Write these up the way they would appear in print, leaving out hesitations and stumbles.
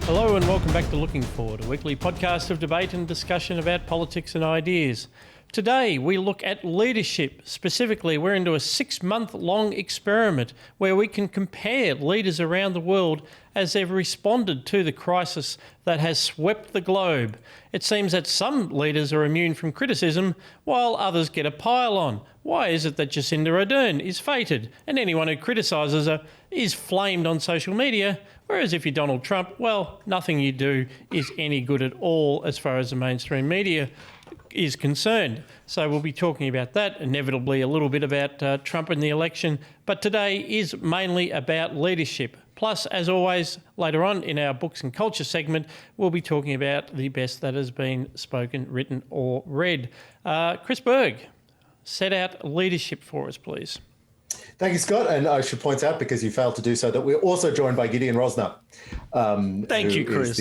Hello and welcome back to Looking Forward, a weekly podcast of debate and discussion about politics and ideas. Today we look at leadership. Specifically, we're into a 6-month-long experiment where we can compare leaders around the world as they've responded to the crisis that has swept the globe. It seems that some leaders are immune from criticism while others get a pile on. Why is it that Jancinda Adern is feted and anyone who criticises her is flamed on social media? Whereas if you're Donald Trump, well, nothing you do is any good at all as far as the mainstream media is concerned. So we'll be talking about that, inevitably a little bit about Trump and the election, but today is mainly about leadership. Plus, as always, later on in our books and culture segment, we'll be talking about the best that has been spoken, written or read. Chris Berg, set out leadership for us, please. Thank you, Scott. And I should point out, because you failed to do so, that we're also joined by Gideon Rozner. Thank you, Chris.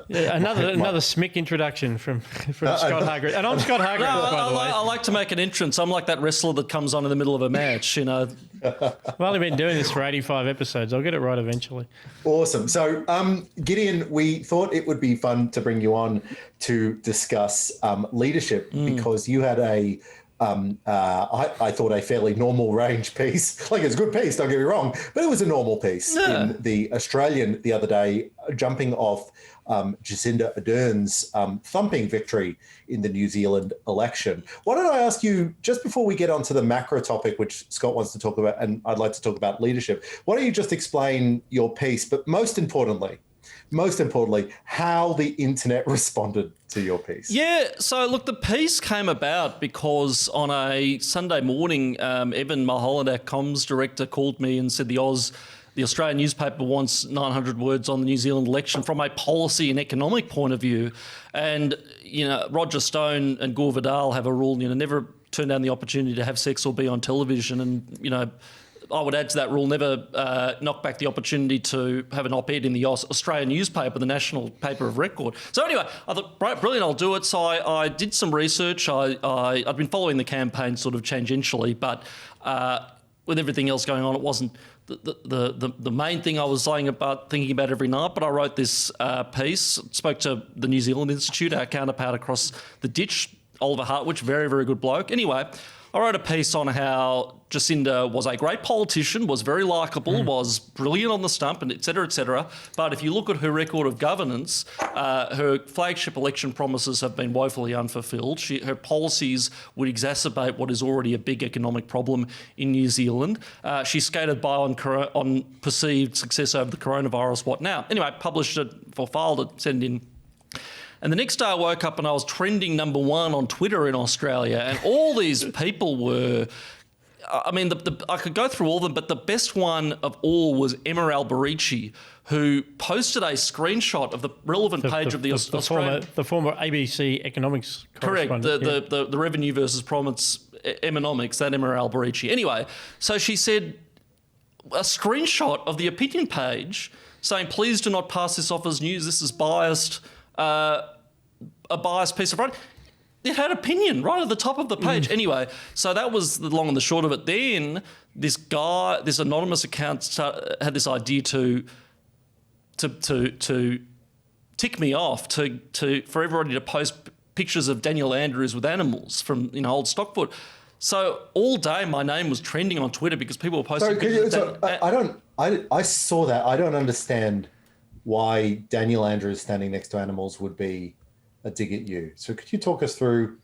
Another smick introduction from Scott Hargreaves. And I'm Scott Hargreaves, by the way. I like to make an entrance. I'm like that wrestler that comes on in the middle of a match, you know. I've only been doing this for 85 episodes. I'll get it right eventually. Awesome. So, Gideon, we thought it would be fun to bring you on to discuss leadership because you had I thought a fairly normal range piece. Like, it's a good piece, don't get me wrong, but it was a normal piece in the Australian the other day, jumping off Jacinda Adern's thumping victory in the New Zealand election. Why don't I ask you, just before we get onto the macro topic, which Scott wants to talk about, and I'd like to talk about leadership, why don't you just explain your piece, but most importantly, how the internet responded to your piece? Yeah, so look, the piece came about because on a Sunday morning, Evan Mulholland, our comms director, called me and said the Australian newspaper wants 900 words on the New Zealand election from a policy and economic point of view. And, you know, Roger Stone and Gore Vidal have a rule, you know, never turn down the opportunity to have sex or be on television. And, you know, I would add to that rule, never knock back the opportunity to have an op-ed in the Australian newspaper, the national paper of record. So anyway, I thought, brilliant, I'll do it. So I did some research. I'd been following the campaign sort of tangentially, but with everything else going on, it wasn't the main thing I was thinking about every night. But I wrote this piece, spoke to the New Zealand Institute, our counterpart across the ditch, Oliver Hartwich, very, very good bloke. Anyway, I wrote a piece on how Jacinda was a great politician, was very likeable, was brilliant on the stump, and et cetera, et cetera. But if you look at her record of governance, her flagship election promises have been woefully unfulfilled. Her policies would exacerbate what is already a big economic problem in New Zealand. She skated by on perceived success over the coronavirus. What now? Anyway, published it for file to send in. And the next day I woke up and I was trending number one on Twitter in Australia, and all these people were, I mean, I could go through all of them, but the best one of all was Emma Alberici, who posted a screenshot of the relevant page of the Australian... The former ABC economics correspondent. Correct, the revenue versus province economics, that Emma Alberici. Anyway, so she said a screenshot of the opinion page saying, please do not pass this off as news, this is biased... a biased piece of writing. It had opinion right at the top of the page. Anyway, so that was the long and the short of it. Then this anonymous account had this idea to tick me off, for everybody to post pictures of Daniel Andrews with animals from, you know, old stock foot. So all day my name was trending on Twitter because people were posting pictures. I saw that. I don't understand why Daniel Andrews standing next to animals would be a dig at you. So could you talk us through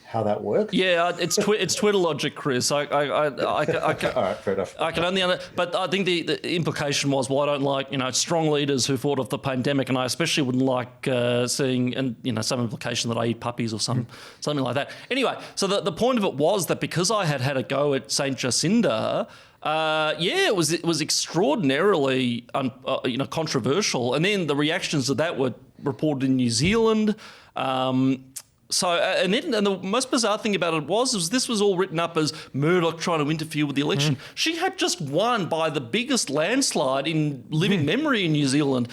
how that works? Yeah, it's Twitter logic, Chris. All right, fair enough. I can only, but I think the implication was, well, I don't like, you know, strong leaders who fought off the pandemic, and I especially wouldn't like seeing, and, you know, some implication that I eat puppies or something like that. Anyway, so the point of it was that because I had a go at Saint Jacida, it was extraordinarily controversial, and then the reactions to that were reported in New Zealand. And the most bizarre thing about it was this was all written up as Murdoch trying to interfere with the election. She had just won by the biggest landslide in living memory in New Zealand.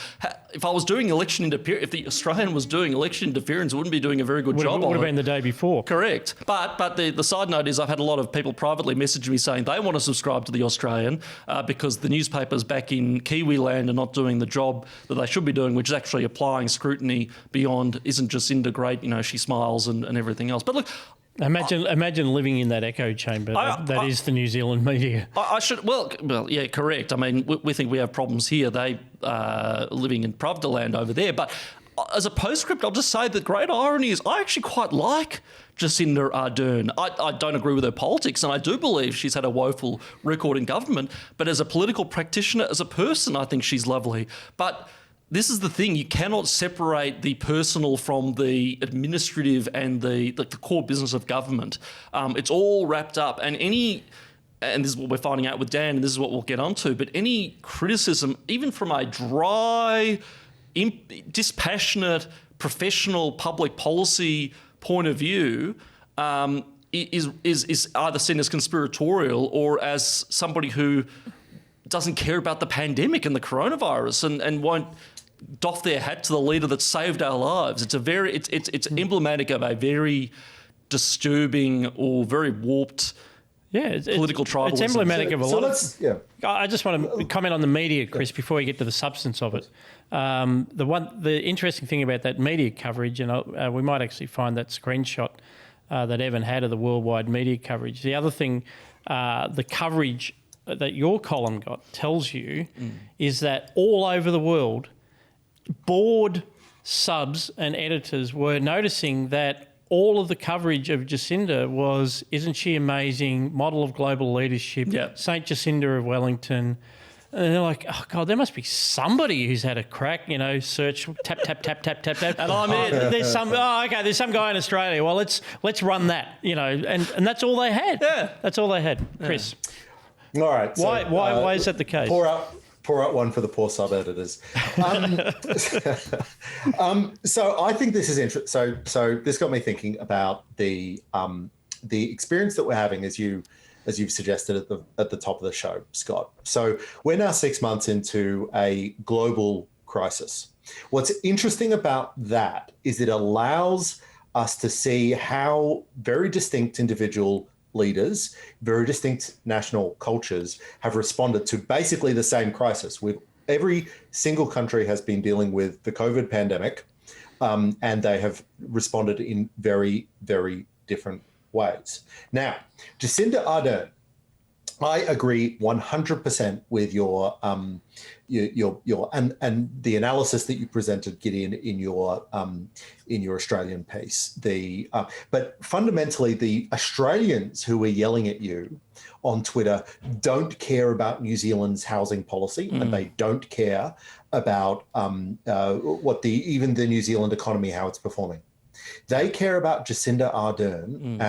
If I was doing election interference, if the Australian was doing election interference, it wouldn't be doing a very good job. It would have been the day before. Correct. But the side note is I've had a lot of people privately message me saying they want to subscribe to the Australian because the newspapers back in Kiwi land are not doing the job that they should be doing, which is actually applying scrutiny beyond, isn't Jacinda great, she smiles and everything else. But look, Imagine living in that echo chamber. That is the New Zealand media. Yeah, correct. I mean, we think we have problems here. They are living in Pravda land over there. But as a postscript, I'll just say the great irony is I actually quite like Jacinda Adern. I don't agree with her politics, and I do believe she's had a woeful record in government. But as a political practitioner, as a person, I think she's lovely. But this is the thing, you cannot separate the personal from the administrative and the core business of government. It's all wrapped up, and this is what we're finding out with Dan, and this is what we'll get onto, but any criticism, even from a dry, dispassionate, professional public policy point of view, is either seen as conspiratorial or as somebody who doesn't care about the pandemic and the coronavirus and won't doff their hat to the leader that saved our lives. It's emblematic of a very disturbing or very warped political tribalism. It's emblematic of a lot of... Yeah. I just want to comment on the media, Chris, before we get to the substance of it. The interesting thing about that media coverage, and we might actually find that screenshot that Evan had of the worldwide media coverage. The other thing, the coverage that your column got tells you is that all over the world, board subs and editors were noticing that all of the coverage of Jacinda was, isn't she amazing, model of global leadership, Saint Jacida of Wellington. And they're like, oh, God, there must be somebody who's had a crack, search, tap, tap, tap, tap, tap, tap. And I'm in. There's some guy in Australia. Well, let's run that, and that's all they had. Yeah. That's all they had. Chris. All right. Why is that the case? Pour out one for the poor sub-editors. So I think this is interesting. So this got me thinking about the experience that we're having, as you've suggested at the top of the show, Scott. So we're now 6 months into a global crisis. What's interesting about that is it allows us to see how very distinct individual leaders, very distinct national cultures have responded to basically the same crisis. Every single country has been dealing with the COVID pandemic, and they have responded in very, very different ways. Now, Jacinda Adern, I agree 100% with your and the analysis that you presented, Gideon, in your Australian piece. But fundamentally, the Australians who were yelling at you on Twitter don't care about New Zealand's housing policy, and they don't care about even the New Zealand economy, how it's performing. They care about Jacinda Adern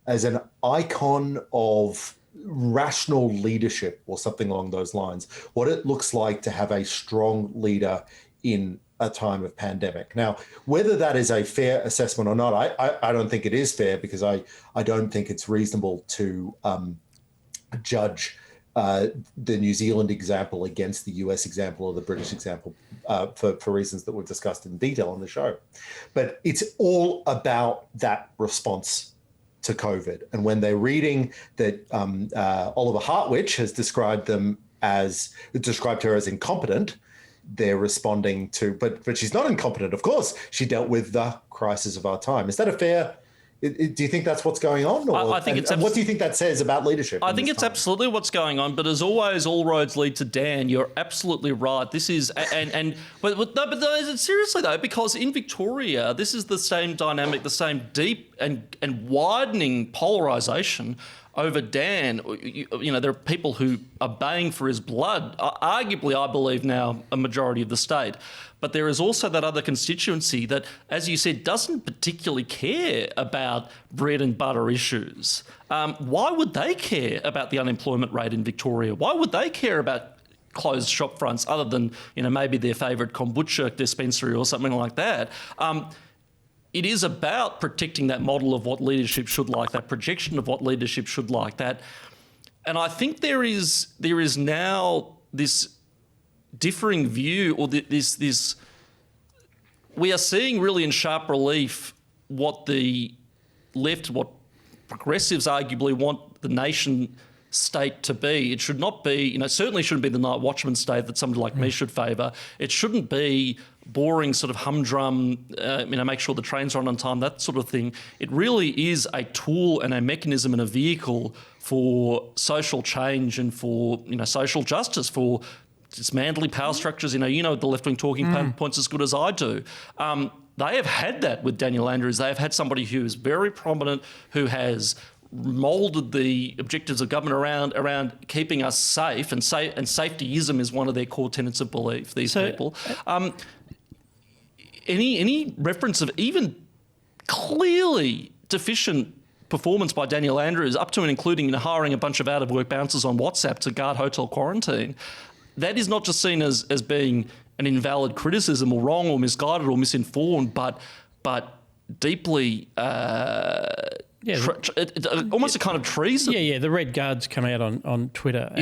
as an icon of rational leadership or something along those lines, what it looks like to have a strong leader in a time of pandemic. Now, whether that is a fair assessment or not, I don't think it is fair, because I don't think it's reasonable to judge the New Zealand example against the US example or the British example for reasons that we've discussed in detail on the show. But it's all about that response to COVID. And when they're reading that Oliver Hartwich has described her as incompetent, they're responding to, but she's not incompetent, of course. She dealt with the crisis of our time. Is that a fair... Do you think that's what's going on? Or, I think what do you think that says about leadership? I think it's absolutely what's going on. But as always, all roads lead to Dan. You're absolutely right. This is but seriously though, because in Victoria, this is the same dynamic, the same deep and widening polarisation over Dan. There are people who are baying for his blood. Arguably, I believe now a majority of the state. But there is also that other constituency that, as you said, doesn't particularly care about bread and butter issues. Why would they care about the unemployment rate in Victoria? Why would they care about closed shop fronts other than, maybe their favourite kombucha dispensary or something like that? it is about protecting that model of what leadership should like, that projection of what leadership should like. That, and I think there is now this differing view, or this we are seeing really in sharp relief what the left, what progressives arguably want the nation state to be. It should not be, certainly shouldn't be the night watchman state that somebody like me should favour. It shouldn't be boring sort of humdrum, make sure the trains run on time, that sort of thing. It really is a tool and a mechanism and a vehicle for social change and for, social justice, for dismantling power structures. The left-wing talking points as good as I do. They have had that with Daniel Andrews. They have had somebody who is very prominent, who has moulded the objectives of government around keeping us safe, and safetyism is one of their core tenets of belief, these people. Any reference of even clearly deficient performance by Daniel Andrews, up to and including hiring a bunch of out-of-work bouncers on WhatsApp to guard hotel quarantine, that is not just seen as being an invalid criticism or wrong or misguided or misinformed, but deeply almost a kind of treason. Yeah. The Red Guards come out on Twitter.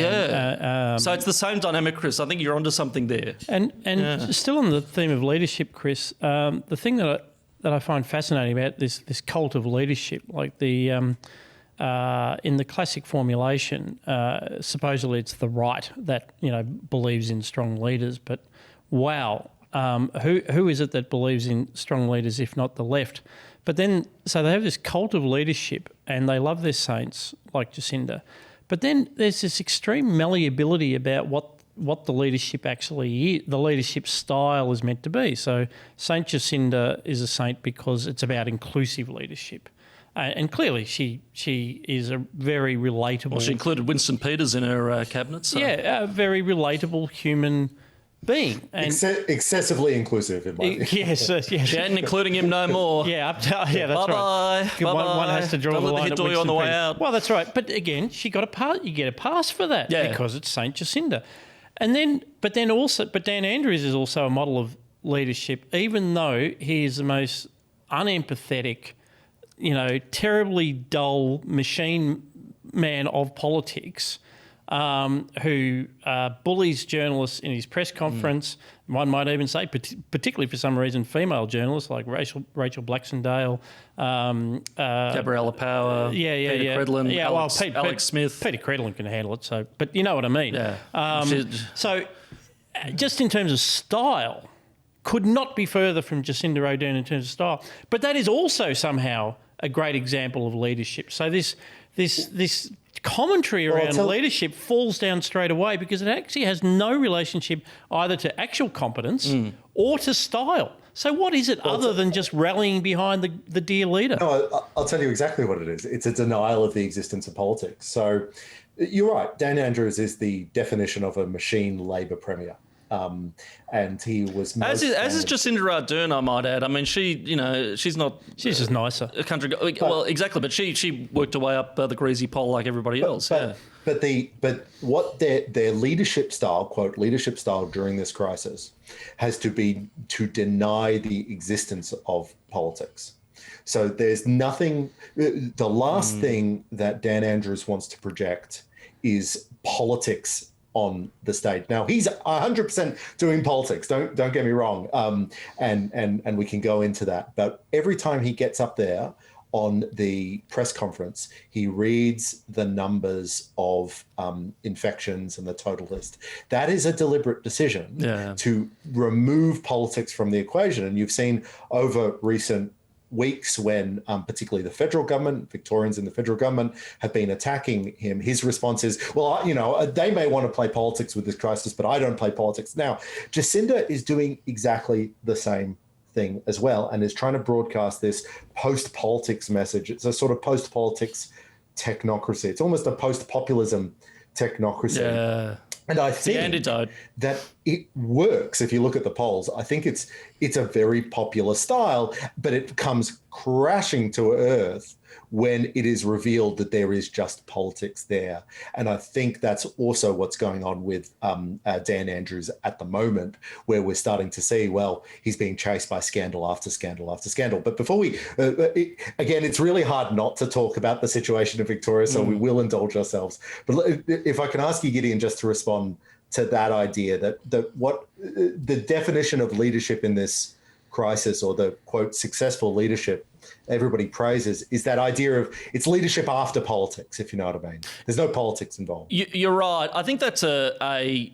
So it's the same dynamic, Chris. I think you're onto something there. And still on the theme of leadership, Chris, the thing that I find fascinating about this cult of leadership, like the in the classic formulation, supposedly it's the right that believes in strong leaders, but wow, who is it that believes in strong leaders if not the left? But then, so they have this cult of leadership and they love their saints like Jacinda. But then there's this extreme malleability about what the leadership actually is, the leadership style is meant to be. So Saint Jacida is a saint because it's about inclusive leadership. And clearly she is a very relatable... Well, she included Winston Peters in her cabinet. So. Yeah, a very relatable human being. And excessively inclusive in my view. Yes. Yeah, and including him no more. Yeah, that's right. Bye-bye. One has to draw the line at on the way out. Well, that's right. But again, she got a pass. You get a pass for that because it's Saint Jacida. But Dan Andrews is also a model of leadership, even though he is the most unempathetic, terribly dull machine man of politics, who bullies journalists in his press conference. One might even say, particularly for some reason, female journalists like Rachel Blacksondale, Gabriella Power, Peter Credlin, Alex Smith. Peter Credlin can handle it. So, but you know what I mean. Yeah. So, just in terms of style, could not be further from Jacinda Adern in terms of style. But that is also somehow a great example of leadership. So this commentary around leadership falls down straight away because it actually has no relationship either to actual competence or to style. So what is it other than just rallying behind the dear leader? No, I'll tell you exactly what it is. It's a denial of the existence of politics. So you're right. Dan Andrews is the definition of a machine Labor premier. And he was as is Jacinda Adern, I might add. I mean, she's not. She's just nicer. A country. Well, exactly. But she worked her way up the greasy pole like everybody else. But what their leadership style, quote, leadership style during this crisis, has to be to deny the existence of politics. So there's nothing. The last thing that Dan Andrews wants to project is politics on the stage. Now he's 100% doing politics. Don't get me wrong. And we can go into that. But every time he gets up there on the press conference, he reads the numbers of infections and the total list. That is a deliberate decision to remove politics from the equation. And you've seen over recent weeks when particularly the federal government, Victorians in the federal government have been attacking him, his response is, well, they may want to play politics with this crisis, but I don't play politics. Now, Jacinda is doing exactly the same thing as well and is trying to broadcast this post-politics message. It's a sort of post-politics technocracy. It's almost a post-populism technocracy. Yeah. And I think the antidote. That it works if you look at the polls. I think it's it's a very popular style, but it comes crashing to earth when it is revealed that there is just politics there. And I think that's also what's going on with Dan Andrews at the moment, where we're starting to see, well, he's being chased by scandal after scandal after scandal. But before we, again, it's really hard not to talk about the situation in Victoria, so we will indulge ourselves. But if I can ask you, Gideon, just to respond to that idea, that what the definition of leadership in this crisis, or the, quote, successful leadership everybody praises, is that idea of it's leadership after politics, if you know what I mean. There's no politics involved. You're right. I think that's a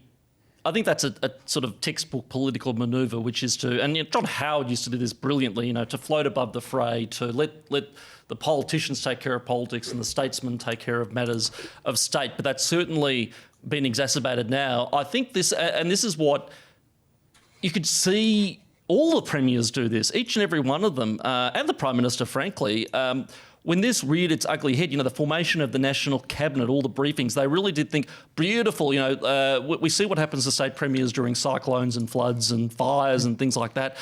sort of textbook political manoeuvre, which is to, and John Howard used to do this brilliantly, to float above the fray, to let the politicians take care of politics and the statesmen take care of matters of state. But that's certainly been exacerbated now. I think this, and this is what you could see. All the premiers do this, each and every one of them, and the Prime Minister, frankly. When this reared its ugly head, the formation of the National Cabinet, all the briefings, they really did think, beautiful, we see what happens to state premiers during cyclones and floods and fires and things like that.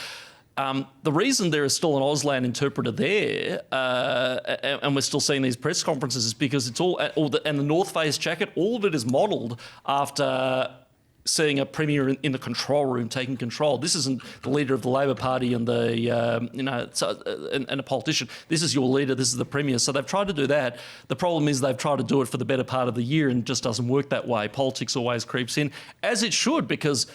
The reason there is still an Auslan interpreter there, and we're still seeing these press conferences, is because it's and the North Face jacket, all of it is modelled after seeing a premier in the control room taking control. This isn't the leader of the Labor Party and and a politician. This is your leader. This is the premier. So they've tried to do that. The problem is they've tried to do it for the better part of the year, and it just doesn't work that way. Politics always creeps in, as it should, because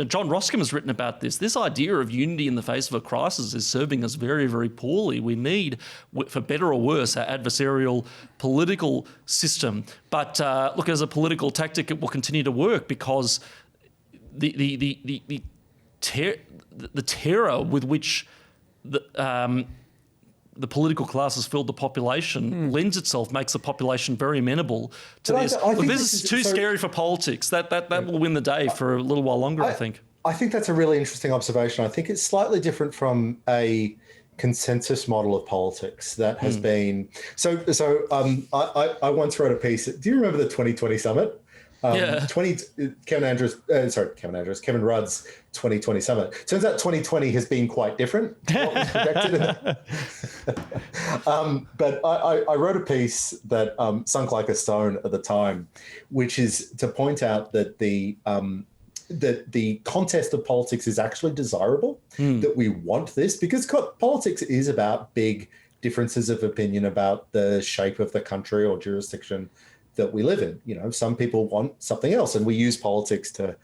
John Ruskin has written about this. This idea of unity in the face of a crisis is serving us very, very poorly. We need, for better or worse, our adversarial political system. But look, as a political tactic, it will continue to work, because the terror with which the political class has filled the population lends itself, makes the population very amenable to this. This is too scary for politics. That will win the day for a little while longer, I think. I think that's a really interesting observation. I think it's slightly different from a consensus model of politics that has been. I once wrote a piece. Do you remember the 2020 summit? Kevin Rudd's 2020 summit. Turns out 2020 has been quite different to what was projected. But I wrote a piece that sunk like a stone at the time, which is to point out that the contest of politics is actually desirable, that we want this, because politics is about big differences of opinion about the shape of the country or jurisdiction that we live in. Some people want something else, and we use politics to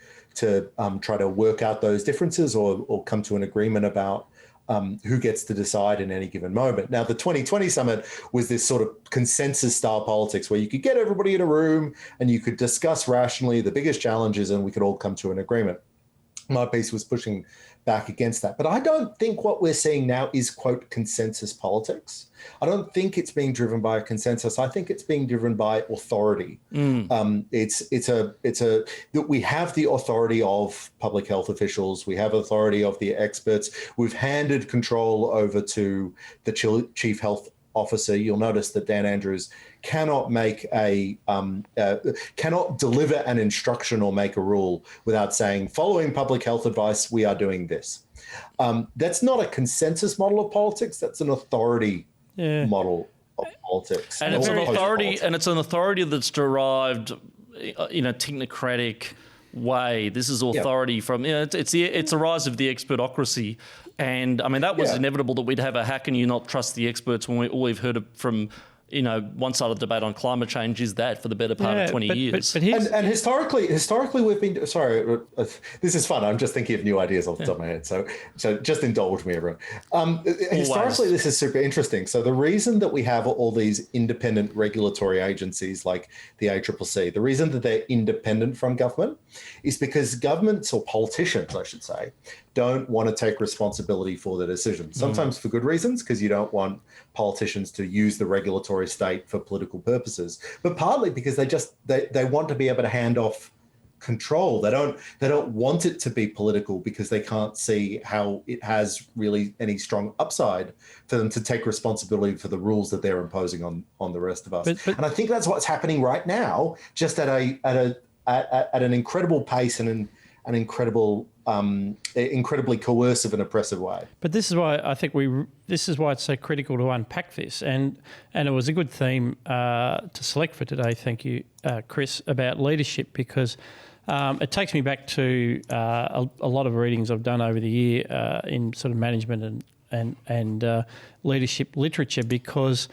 try to work out those differences or come to an agreement about who gets to decide in any given moment. Now, the 2020 summit was this sort of consensus-style politics where you could get everybody in a room and you could discuss rationally the biggest challenges, and we could all come to an agreement. My piece was pushing back against that. But I don't think what we're seeing now is, quote, consensus politics. I don't think it's being driven by a consensus. I think it's being driven by authority. That we have the authority of public health officials. We have authority of the experts. We've handed control over to the chief health officer. You'll notice that Dan Andrews cannot make cannot deliver an instruction or make a rule without saying, following public health advice, we are doing this. That's not a consensus model of politics. That's an authority model of politics. And it's an authority that's derived in a technocratic way. This is authority from it's a rise of the expertocracy. And I mean, that was inevitable, that we'd have a how can you not trust the experts when all we've heard from one side of the debate on climate change is that for the better part of 20 years. But and historically we've been, sorry, this is fun. I'm just thinking of new ideas off the top of my head. So just indulge me, everyone. Historically, this is super interesting. So the reason that we have all these independent regulatory agencies like the ACCC, the reason that they're independent from government is because governments, or politicians, I should say, don't want to take responsibility for their decisions. Sometimes for good reasons, because you don't want politicians to use the regulatory state for political purposes, but partly because they want to be able to hand off control. They don't want it to be political because they can't see how it has really any strong upside for them to take responsibility for the rules that they're imposing on the rest of us. And I think that's what's happening right now, just at an incredible pace and an incredibly coercive and oppressive way. But this is why I think this is why it's so critical to unpack this, and it was a good theme to select for today. Thank you, Chris, about leadership, because it takes me back to a lot of readings I've done over the year in sort of management and leadership literature, because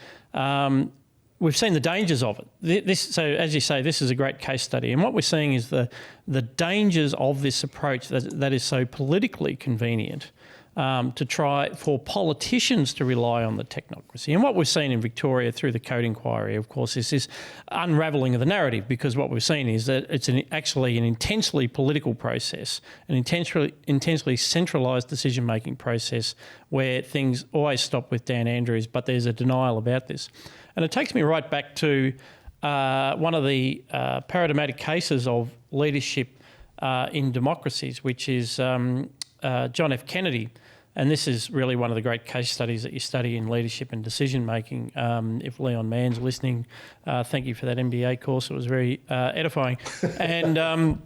we've seen the dangers of it. So, as you say, this is a great case study, and what we're seeing is the dangers of this approach that is so politically convenient to try for politicians to rely on the technocracy. And what we've seen in Victoria through the Code Inquiry, of course, is this unravelling of the narrative, because what we've seen is that it's actually an intensely political process, an intensely centralised decision-making process where things always stop with Dan Andrews, but there's a denial about this. And it takes me right back to one of the paradigmatic cases of leadership in democracies, which is John F. Kennedy. And this is really one of the great case studies that you study in leadership and decision-making. If Leon Mann's listening, thank you for that MBA course. It was very edifying. And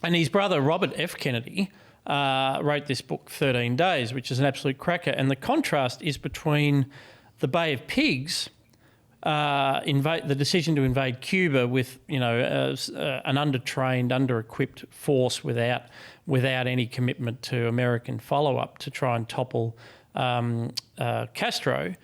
his brother, Robert F. Kennedy, wrote this book, 13 Days, which is an absolute cracker. And the contrast is between the Bay of Pigs, the decision to invade Cuba with, an undertrained, under-equipped force without any commitment to American follow-up to try and topple Castro,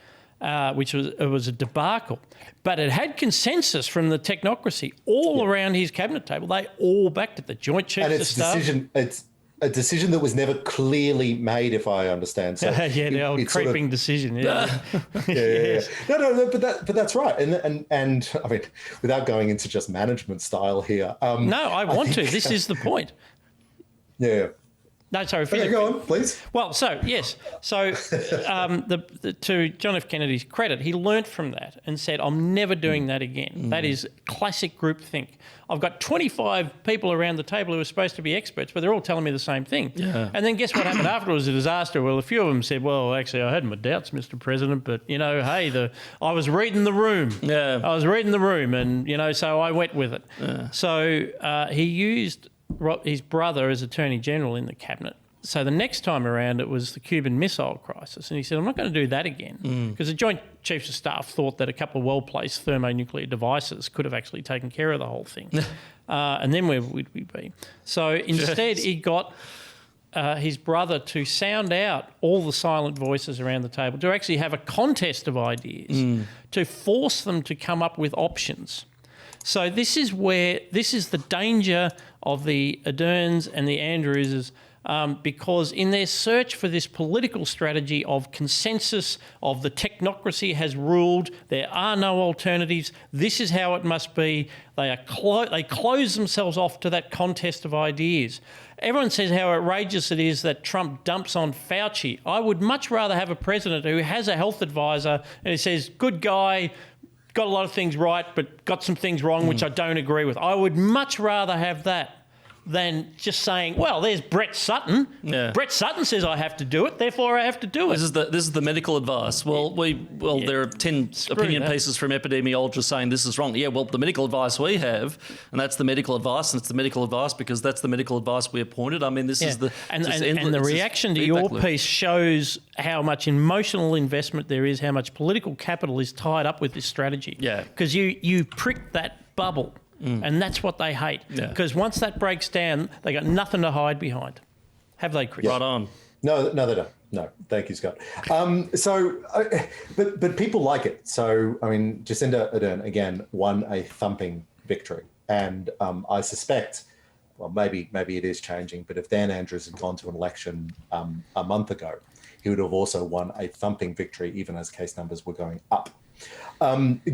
which was a debacle. But it had consensus from the technocracy all around his cabinet table. They all backed it. The Joint Chiefs of Staff. It's a decision that was never clearly made, if I understand. So the old creeping decision. Yeah. Yeah. No, but that's right. And I mean, without going into just management style here. No, I want to. This is the point. Yeah. No, sorry. Go on, please. Well, so, yes. So to John F. Kennedy's credit, he learnt from that and said, I'm never doing that again. That is classic groupthink. I've got 25 people around the table who are supposed to be experts, but they're all telling me the same thing. Yeah. And then guess what happened afterwards? A disaster. Well, a few of them said, well, actually, I had my doubts, Mr. President, but, hey, I was reading the room. Yeah. I was reading the room and, so I went with it. Yeah. So he used his brother as Attorney General in the cabinet. So the next time around, it was the Cuban Missile Crisis. And he said, I'm not going to do that again. Because the Joint Chiefs of Staff thought that a couple of well-placed thermonuclear devices could have actually taken care of the whole thing. And then where would we be? So instead, he got his brother to sound out all the silent voices around the table, to actually have a contest of ideas, to force them to come up with options. So this is the danger of the Aderns and the Andrewses, because in their search for this political strategy of consensus, of the technocracy has ruled, there are no alternatives, this is how it must be, they close themselves off to that contest of ideas. Everyone says how outrageous it is that Trump dumps on Fauci. I would much rather have a president who has a health advisor and he says, good guy, got a lot of things right, but got some things wrong, which I don't agree with. I would much rather have that than just saying, well, there's Brett Sutton. Yeah. Brett Sutton says I have to do it, therefore I have to do it. This is the medical advice. Well, there are 10 opinion pieces from epidemiologists saying this is wrong. Yeah, well, the medical advice we have, and that's the medical advice, and it's the medical advice because that's the medical advice we appointed. I mean, this is the... And the reaction to your piece shows how much emotional investment there is, how much political capital is tied up with this strategy. Yeah. Because you pricked that bubble. And that's what they hate. Because once that breaks down, they got nothing to hide behind. Have they, Chris? Right on. No, they don't. No, thank you, Scott. But people like it. So, I mean, Jacinda Adern, again, won a thumping victory. And I suspect, well, maybe it is changing, but if Dan Andrews had gone to an election a month ago, he would have also won a thumping victory, even as case numbers were going up.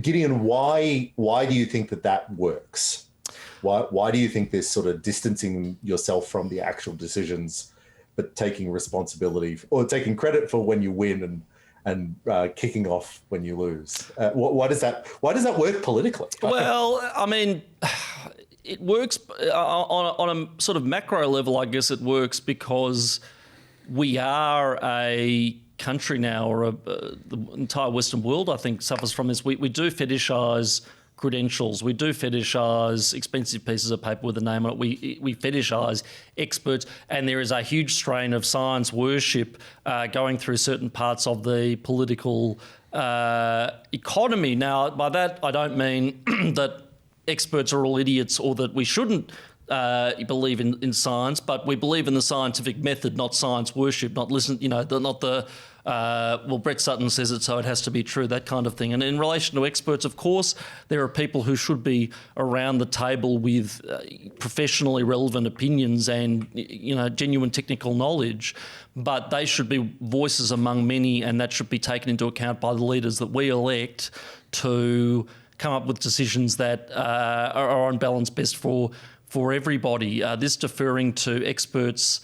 Gideon, why do you think that works? Why do you think this sort of distancing yourself from the actual decisions, but taking responsibility or taking credit for when you win and kicking off when you lose? Why does that work politically? Well, I mean, it works on a sort of macro level. I guess it works because we are a country now, or the entire Western world, I think, suffers from this. We do fetishise credentials. We do fetishise expensive pieces of paper with a name on it. We fetishise experts, and there is a huge strain of science worship going through certain parts of the political economy. Now, by that, I don't mean that experts are all idiots or that we shouldn't believe in science, but we believe in the scientific method, not science worship, not listen, well, Brett Sutton says it, so it has to be true, that kind of thing. And in relation to experts, of course, there are people who should be around the table with professionally relevant opinions and, genuine technical knowledge, but they should be voices among many, and that should be taken into account by the leaders that we elect to come up with decisions that are on balance best for everybody. This deferring to experts,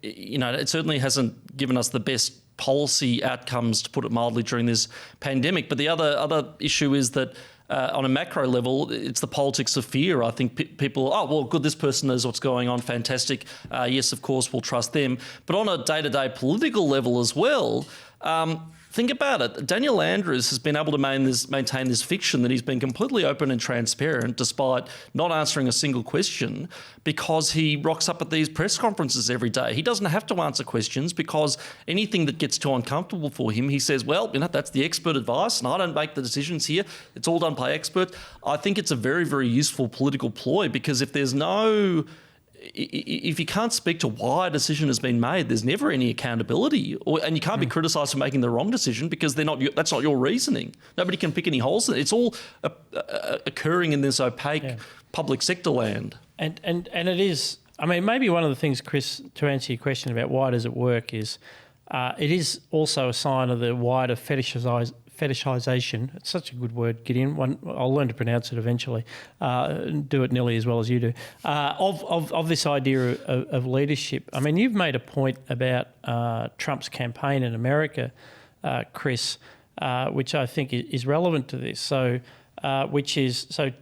it certainly hasn't given us the best policy outcomes, to put it mildly, during this pandemic. But the other issue is that on a macro level, it's the politics of fear. I think people, good, this person knows what's going on, fantastic. Yes, of course, we'll trust them. But on a day-to-day political level as well, think about it. Daniel Andrews has been able to maintain this fiction that he's been completely open and transparent despite not answering a single question, because he rocks up at these press conferences every day. He doesn't have to answer questions, because anything that gets too uncomfortable for him, he says, that's the expert advice and I don't make the decisions here. It's all done by experts. I think it's a very, very useful political ploy, because if you can't speak to why a decision has been made, there's never any accountability, and you can't be criticised for making the wrong decision because that's not your reasoning. Nobody can pick any holes in it. It's all occurring in this opaque public sector land. And it is. I mean, maybe one of the things, Chris, to answer your question about why does it work is it is also a sign of the wider fetishization. It's such a good word, Gideon. I'll learn to pronounce it eventually. Do it nearly as well as you do. Of this idea of leadership. I mean, you've made a point about Trump's campaign in America, Chris, which I think is relevant to this. So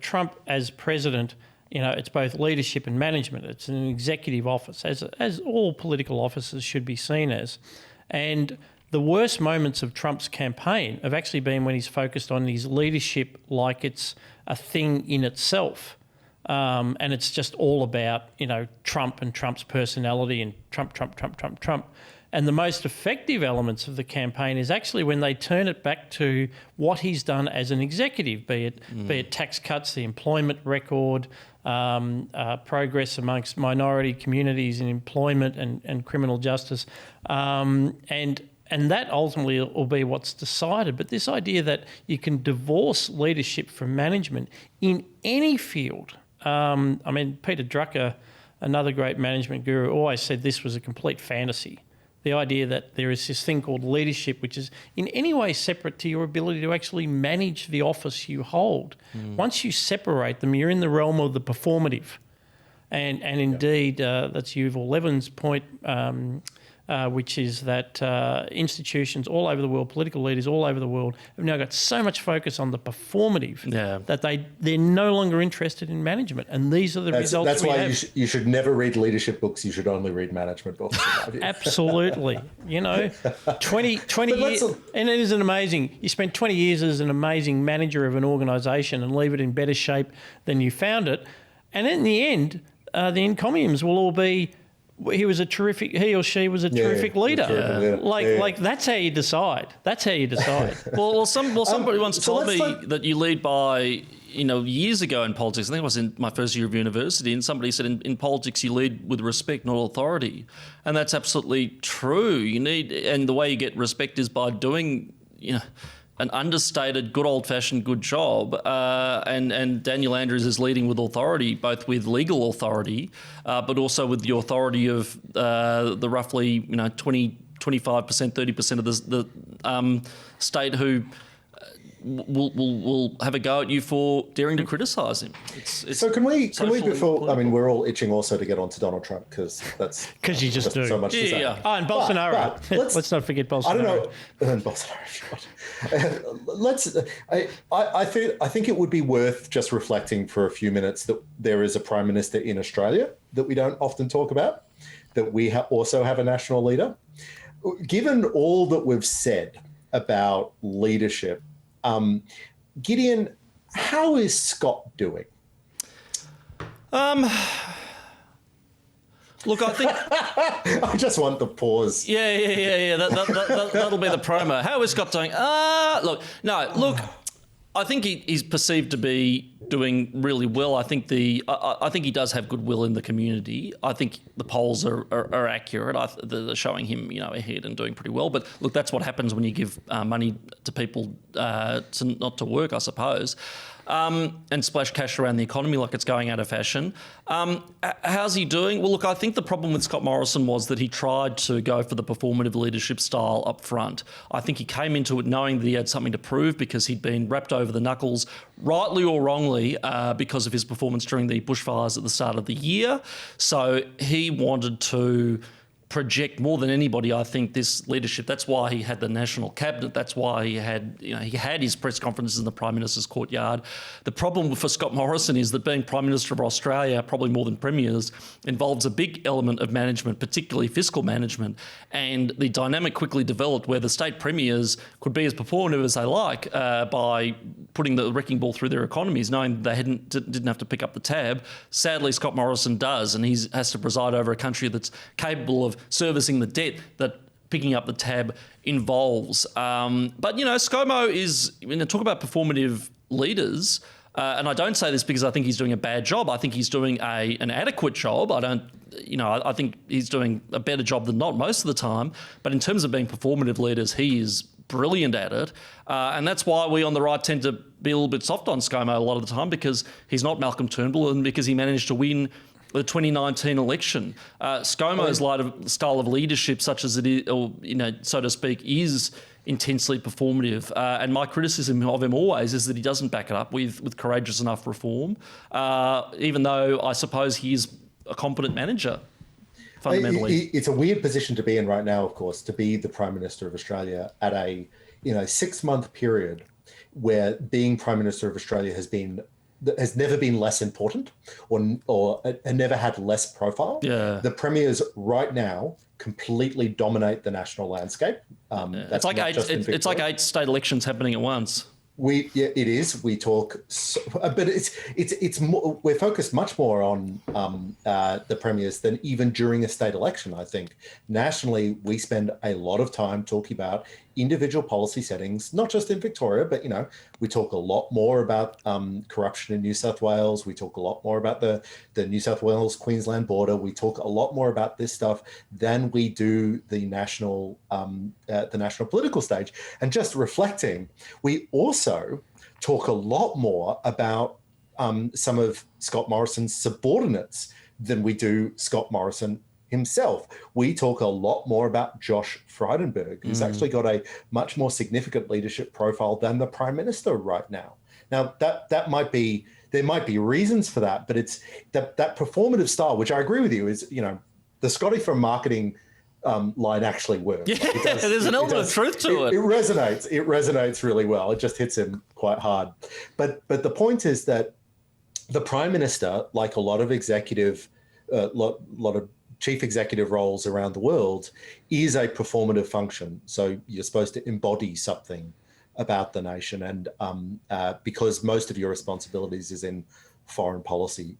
Trump as president, it's both leadership and management. It's an executive office, as all political offices should be seen as, and the worst moments of Trump's campaign have actually been when he's focused on his leadership like it's a thing in itself. And it's just all about, Trump and Trump's personality and Trump. And the most effective elements of the campaign is actually when they turn it back to what he's done as an executive, be it tax cuts, the employment record, progress amongst minority communities in employment and criminal justice, and that ultimately will be what's decided. But this idea that you can divorce leadership from management in any field. Peter Drucker, another great management guru, always said this was a complete fantasy. The idea that there is this thing called leadership, which is in any way separate to your ability to actually manage the office you hold. Once you separate them, you're in the realm of the performative. And indeed, that's Yuval Levin's point, which is that institutions all over the world, political leaders all over the world, have now got so much focus on the performative that they're no longer interested in manmanagement. And these are the results That's we why have. You should never read leadership books. You should only read management books. Absolutely. 20 years. And it is an amazing, you spend 20 years as an amazing manager of an organisation and leave it in better shape than you found it. And in the end, the encomiums will all be, he or she was a terrific leader. Like that's how you decide. Somebody once told me that you lead by, years ago in politics. I think it was in my first year of university, and somebody said in politics you lead with respect, not authority, and that's absolutely true. And the way you get respect is by doing, an understated, good old-fashioned good job, and Daniel Andrews is leading with authority, both with legal authority, but also with the authority of the roughly 20, 25%, 30% of the state who will have a go at you for daring to criticise him. So can we before political. We're all itching also to get on to Donald Trump because you just do so much to say. Oh, and Bolsonaro. But let's not forget Bolsonaro. I don't know. And Bolsonaro. I think it would be worth just reflecting for a few minutes that there is a Prime Minister in Australia that we don't often talk about, that we also have a national leader. Given all that we've said about leadership, Gideon, how is Scott doing? Look, I think... I just want the pause. Yeah. That'll be the promo. How is Scott doing? Look, I think he's perceived to be doing really well. I think I think he does have goodwill in the community. I think the polls are accurate. They're showing him, ahead and doing pretty well. But look, that's what happens when you give money to people not to work, I suppose. And splash cash around the economy like it's going out of fashion. How's he doing? Well, look, I think the problem with Scott Morrison was that he tried to go for the performative leadership style up front. I think he came into it knowing that he had something to prove because he'd been wrapped over the knuckles, rightly or wrongly, because of his performance during the bushfires at the start of the year. So he wanted to project more than anybody, I think, this leadership. That's why he had the national cabinet. That's why he had his press conferences in the Prime Minister's courtyard. The problem for Scott Morrison is that being Prime Minister of Australia, probably more than premiers, involves a big element of management, particularly fiscal management. And the dynamic quickly developed where the state premiers could be as performative as they like by putting the wrecking ball through their economies, knowing they didn't have to pick up the tab. Sadly, Scott Morrison does, and he has to preside over a country that's capable of servicing the debt that picking up the tab involves. But ScoMo is, when you talk about performative leaders, and I don't say this because I think he's doing a bad job. I think he's doing an adequate job. I think he's doing a better job than not most of the time. But in terms of being performative leaders, he is brilliant at it. And that's why we on the right tend to be a little bit soft on ScoMo a lot of the time, because he's not Malcolm Turnbull and because he managed to win the 2019 election. ScoMo's style of leadership, such as it is, or so to speak, is intensely performative. And my criticism of him always is that he doesn't back it up with courageous enough reform, even though I suppose he is a competent manager, fundamentally. It's a weird position to be in right now, of course, to be the Prime Minister of Australia at a 6-month period where being Prime Minister of Australia has never been less important or never had less profile. Yeah. The premiers right now completely dominate the national landscape. It's like 8 state elections happening at once. It is. We talk, but it's more, we're focused much more on the premiers than even during a state election. I think nationally we spend a lot of time talking about individual policy settings, not just in Victoria, but we talk a lot more about corruption in New South Wales. We talk a lot more about the New South Wales Queensland border. We talk a lot more about this stuff than we do the national political stage. And just reflecting, we also talk a lot more about some of Scott Morrison's subordinates than we do Scott Morrison himself. We talk a lot more about Josh Frydenberg, who's actually got a much more significant leadership profile than the Prime Minister right now. Now, there might be reasons for that, but it's that performative style, which I agree with you, is the Scotty from marketing line actually works. Yeah, there's an element of truth to it. It resonates. It resonates really well. It just hits him quite hard. But the point is that the Prime Minister, like a lot of lot of chief executive roles around the world, is a performative function. So you're supposed to embody something about the nation. And because most of your responsibilities is in foreign policy,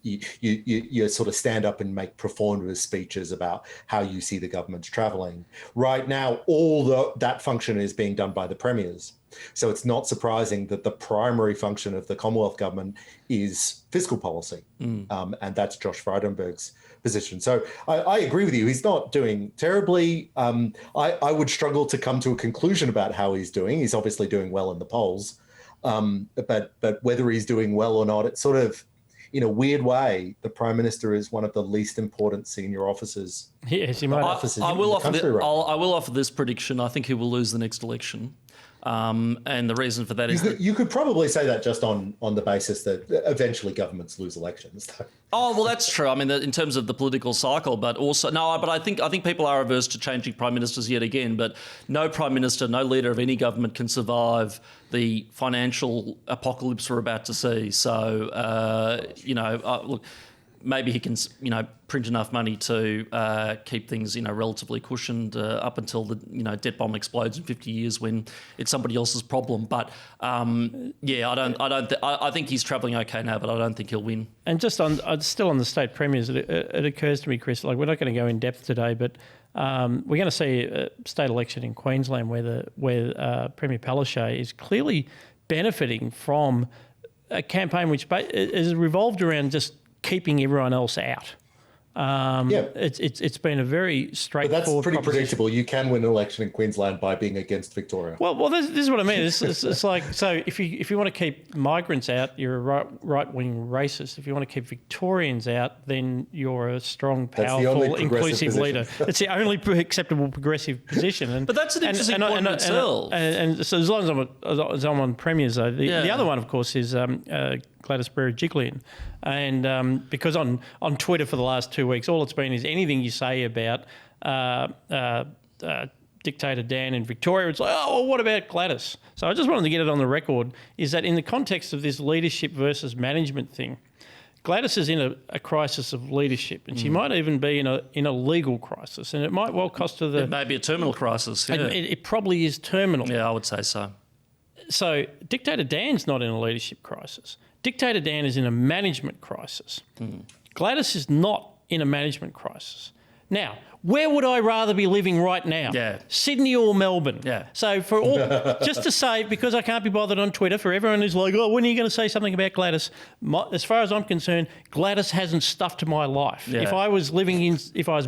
you sort of stand up and make performative speeches about how you see the government's travelling. Right now, all that function is being done by the premiers. So it's not surprising that the primary function of the Commonwealth government is fiscal policy. And that's Josh Frydenberg's position. So I agree with you. He's not doing terribly. I would struggle to come to a conclusion about how he's doing. He's obviously doing well in the polls. But whether he's doing well or not, it's sort of, in a weird way, the Prime Minister is one of the least important senior officers. Yes, he might. I will offer this prediction. I think he will lose the next election. And the reason for that is you could probably say that just on the basis that eventually governments lose elections. Oh, well, that's true. I mean, in terms of the political cycle, but also but I think people are averse to changing prime ministers yet again. But no prime minister, no leader of any government can survive the financial apocalypse we're about to see. So look, maybe he can, print enough money to keep things, relatively cushioned up until the, debt bomb explodes in 50 years when it's somebody else's problem. But I think he's travelling okay now, but I don't think he'll win. And just still on the state premiers, it occurs to me, Chris, like we're not going to go in depth today, but we're going to see a state election in Queensland where Premier Palaszczuk is clearly benefiting from a campaign which is revolved around just keeping everyone else out. It's been a very straightforward. But that's pretty predictable. You can win an election in Queensland by being against Victoria. Well, this is what I mean. It's like, so if you want to keep migrants out, you're a right-wing racist. If you want to keep Victorians out, then you're a strong, powerful, inclusive leader. It's the only acceptable progressive position. But that's an interesting point in itself. And so as long as I'm on premiers, though, the other one, of course, is Gladys Berejiklian. And because on Twitter for the last 2 weeks, all it's been is anything you say about Dictator Dan in Victoria, it's like, oh, well, what about Gladys? So I just wanted to get it on the record, is that in the context of this leadership versus management thing, Gladys is in a crisis of leadership, and she might even be in a legal crisis, and it might well cost her It may be a terminal crisis, yeah. It probably is terminal. Yeah, I would say so. So Dictator Dan's not in a leadership crisis. Dictator Dan is in a management crisis. Gladys is not in a management crisis. Now, where would I rather be living right now? Yeah. Sydney or Melbourne? Yeah. So for all, just to say, because I can't be bothered on Twitter, for everyone who's like, oh, when are you going to say something about Gladys? As far as I'm concerned, Gladys hasn't stuffed my life. Yeah. If I was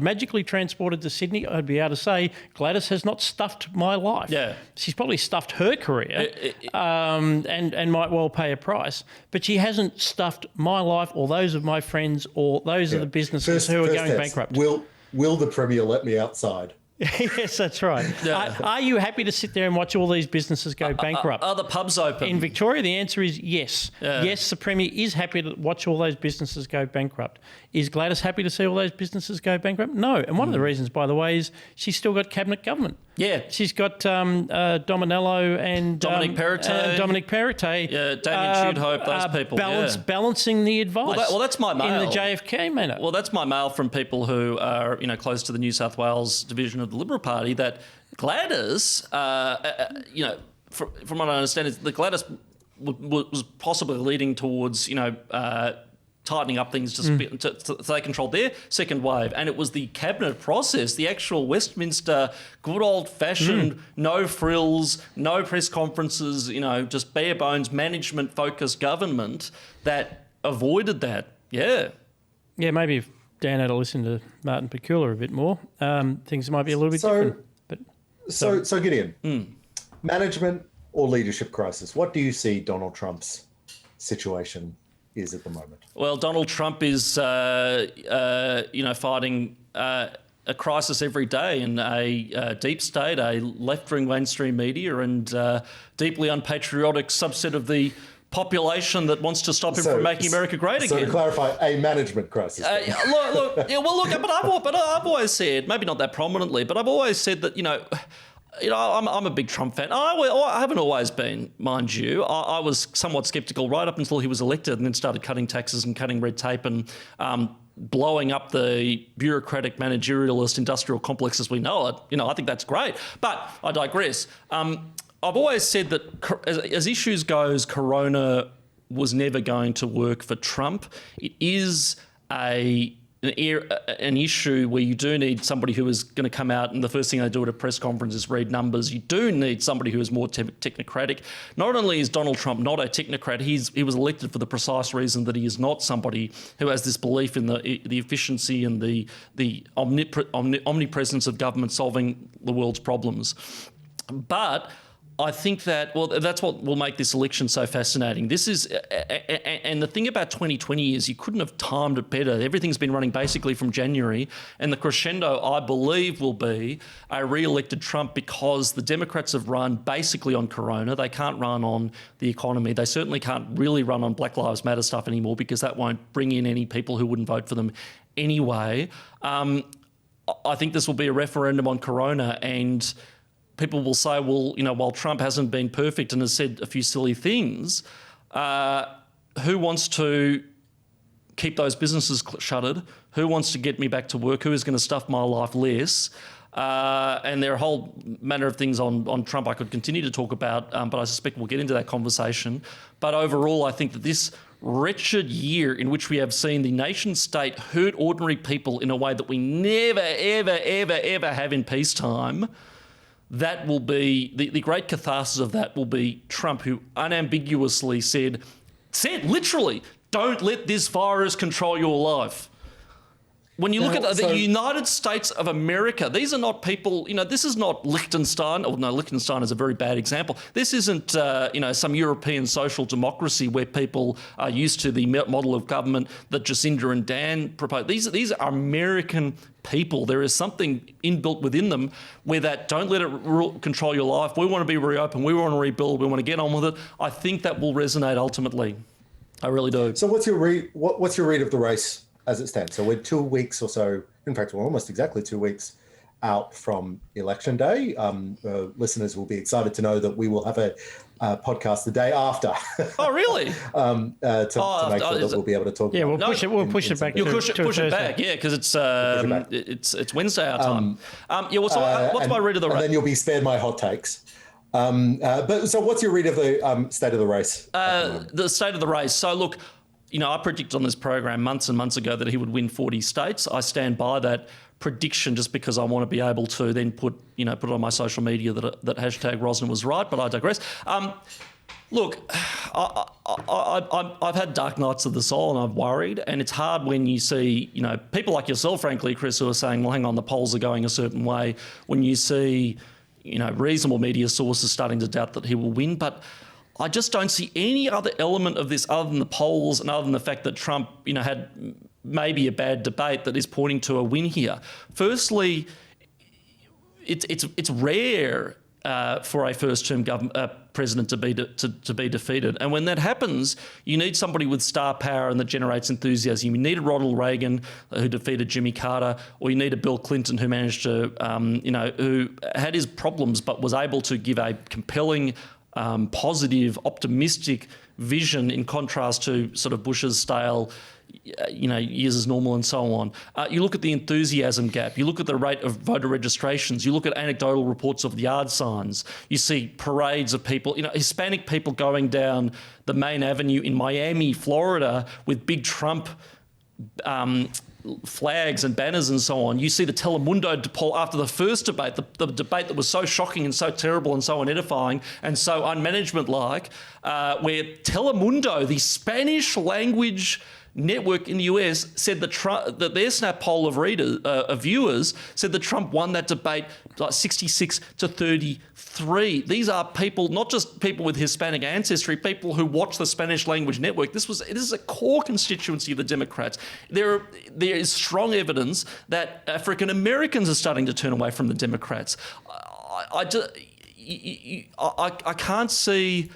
magically transported to Sydney, I'd be able to say Gladys has not stuffed my life. Yeah. She's probably stuffed her career and might well pay a price, but she hasn't stuffed my life or those of my friends or those of the businesses who are going bankrupt. Will the Premier let me outside? Yes, that's right. Yeah. Are you happy to sit there and watch all these businesses go bankrupt? Are the pubs open? In Victoria, the answer is yes. Yeah. Yes, the Premier is happy to watch all those businesses go bankrupt. Is Gladys happy to see all those businesses go bankrupt? No. And one of the reasons, by the way, is she's still got cabinet government. Yeah. She's got Dominello and Dominic Perrottet. Yeah, Damien Tudhope, those people. Balancing the advice. Well, that's my mail. In the JFK manner. Well, that's my mail from people who are, close to the New South Wales division of the Liberal Party, that Gladys, from what I understand, is that Gladys was possibly leading towards, tightening up things so they controlled their second wave. And it was the cabinet process, the actual Westminster, good old-fashioned, no frills, no press conferences, just bare bones, management-focused government that avoided that. Yeah. Yeah, maybe if Dan had to listen to Martin Pakula a bit more, things might be a little bit different. But so Gideon, management or leadership crisis? What do you see Donald Trump's situation is at the moment? Well, Donald Trump is, fighting a crisis every day in a deep state, a left-wing mainstream media, and deeply unpatriotic subset of the population that wants to stop him from making America great again. So to clarify, a management crisis. But I've always said, maybe not that prominently, but I've always said that, I'm a big Trump fan. I haven't always been, mind you. I was somewhat sceptical right up until he was elected, and then started cutting taxes and cutting red tape and blowing up the bureaucratic, managerialist industrial complex as we know it. I think that's great. But I digress. I've always said that as issues goes, Corona was never going to work for Trump. It is an issue where you do need somebody who is going to come out and the first thing they do at a press conference is read numbers. You do need somebody who is more technocratic. Not only is Donald Trump not a technocrat, he was elected for the precise reason that he is not somebody who has this belief in the efficiency and the omnipresence of government solving the world's problems. But I think that, that's what will make this election so fascinating. This is, and the thing about 2020 is you couldn't have timed it better. Everything's been running basically from January, and the crescendo, I believe, will be a re-elected Trump because the Democrats have run basically on Corona. They can't run on the economy. They certainly can't really run on Black Lives Matter stuff anymore because that won't bring in any people who wouldn't vote for them anyway. I think this will be a referendum on Corona, and people will say, well, while Trump hasn't been perfect and has said a few silly things, who wants to keep those businesses shuttered? Who wants to get me back to work? Who is going to stuff my life less? And there are a whole manner of things on Trump I could continue to talk about, but I suspect we'll get into that conversation. But overall, I think that this wretched year in which we have seen the nation state hurt ordinary people in a way that we never, ever, ever, ever have in peacetime, that will be, the great catharsis of that will be Trump, who unambiguously said literally, don't let this virus control your life. When you look at the United States of America, these are not people, this is not Liechtenstein. Oh, no, Liechtenstein is a very bad example. This isn't, some European social democracy where people are used to the model of government that Jacinda and Dan proposed. These are American people. There is something inbuilt within them where that don't let it control your life. We want to be reopened. We want to rebuild. We want to get on with it. I think that will resonate ultimately. I really do. So what's your read of the race as it stands? So we're 2 weeks or so, in fact, we're almost exactly 2 weeks out from Election Day. Listeners will be excited to know that we will have a podcast the day after. Oh, really? To make sure that we'll be able to talk. Yeah, we'll push it back. You'll push it back, yeah, because it's Wednesday our time. What's my read of the race? And then you'll be spared my hot takes. But so what's your read of the state of the race? The state of the race. So look, I predicted on this program months and months ago that he would win 40 states. I stand by that prediction just because I want to be able to then put it on my social media that hashtag Rozner was right, but I digress. Look, I've had dark nights of the soul and I've worried, and it's hard when you see, people like yourself, frankly, Chris, who are saying, well, hang on, the polls are going a certain way, when you see reasonable media sources starting to doubt that he will win. But I just don't see any other element of this other than the polls and other than the fact that Trump, had maybe a bad debate that is pointing to a win here. Firstly, it's rare for a first-term president to be defeated, and when that happens, you need somebody with star power and that generates enthusiasm. You need a Ronald Reagan who defeated Jimmy Carter, or you need a Bill Clinton who managed to, who had his problems but was able to give a compelling, positive, optimistic vision in contrast to sort of Bush's stale, years as normal and so on. You look at the enthusiasm gap. You look at the rate of voter registrations. You look at anecdotal reports of yard signs. You see parades of people, Hispanic people going down the main avenue in Miami, Florida, with big Trump flags and banners and so on. You see the Telemundo poll after the first debate, the debate that was so shocking and so terrible and so unedifying and so unmanagement-like, where Telemundo, the Spanish language network in the US, said that their snap poll of viewers said that Trump won that debate like 66 to 33. These are people, not just people with Hispanic ancestry, people who watch the Spanish language network. This is a core constituency of the Democrats. There is strong evidence that African Americans are starting to turn away from the Democrats. I can't see.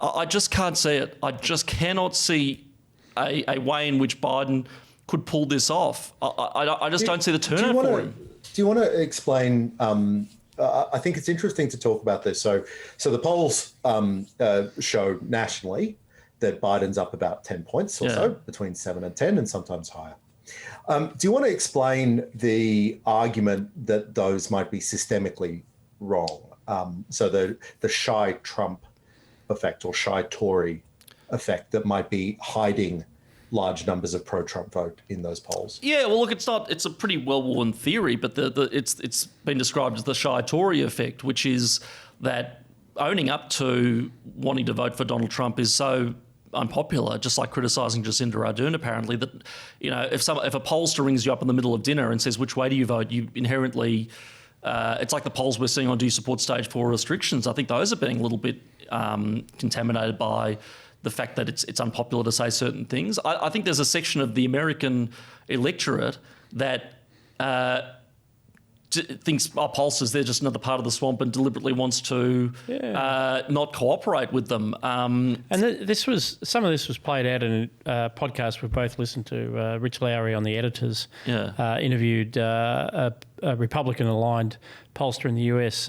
I just can't see it. I just cannot see a way in which Biden could pull this off. I just don't see the turnout for him. Do you want to explain? I think it's interesting to talk about this. So the polls show nationally that Biden's up about 10 points or so, between 7 and 10, and sometimes higher. Do you want to explain the argument that those might be systemically wrong? So the shy Trump effect or shy Tory effect that might be hiding large numbers of pro-Trump vote in those polls. Yeah, well, look, it's a pretty well-worn theory, but it's been described as the shy Tory effect, which is that owning up to wanting to vote for Donald Trump is so unpopular, just like criticising Jacinda Adern, apparently, that, if a pollster rings you up in the middle of dinner and says, which way do you vote, you inherently... it's like the polls we're seeing on do you support stage 4 restrictions. I think those are being a little bit contaminated by the fact that it's unpopular to say certain things. I think there's a section of the American electorate that thinks our pollsters, they're just another part of the swamp and deliberately wants to not cooperate with them. And some of this was played out in a podcast we've both listened to. Rich Lowry on the editors interviewed a Republican-aligned pollster in the US,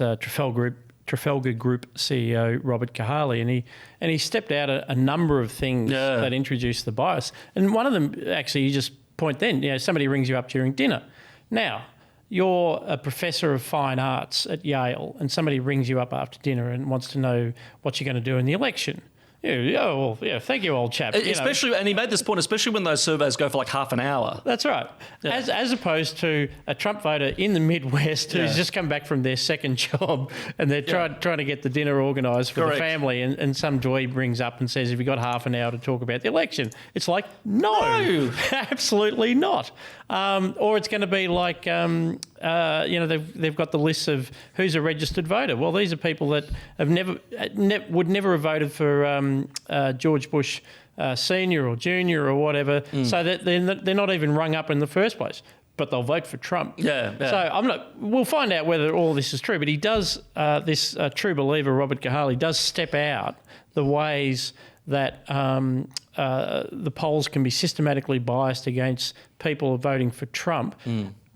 Trafalgar Group CEO Robert Kahali, and he stepped out a number of things that introduced the bias. And one of them, actually, you just point then, somebody rings you up during dinner. Now, you're a professor of fine arts at Yale, and somebody rings you up after dinner and wants to know what you're going to do in the election. Thank you, old chap. Especially, and he made this point, especially when those surveys go for like half an hour. That's right. Yeah. As opposed to a Trump voter in the Midwest who's just come back from their second job and they're trying to get the dinner organised for the family, and some dweeb brings up and says, have you got half an hour to talk about the election? It's like, no. Absolutely not. Or it's going to be like, they've got the lists of who's a registered voter. Well, these are people that have would never have voted for George Bush Senior or Junior or whatever, so that they're not even rung up in the first place. But they'll vote for Trump. Yeah. So we'll find out whether all this is true. But he does. This true believer, Robert Kahali, does step out the ways that the polls can be systematically biased against people voting for Trump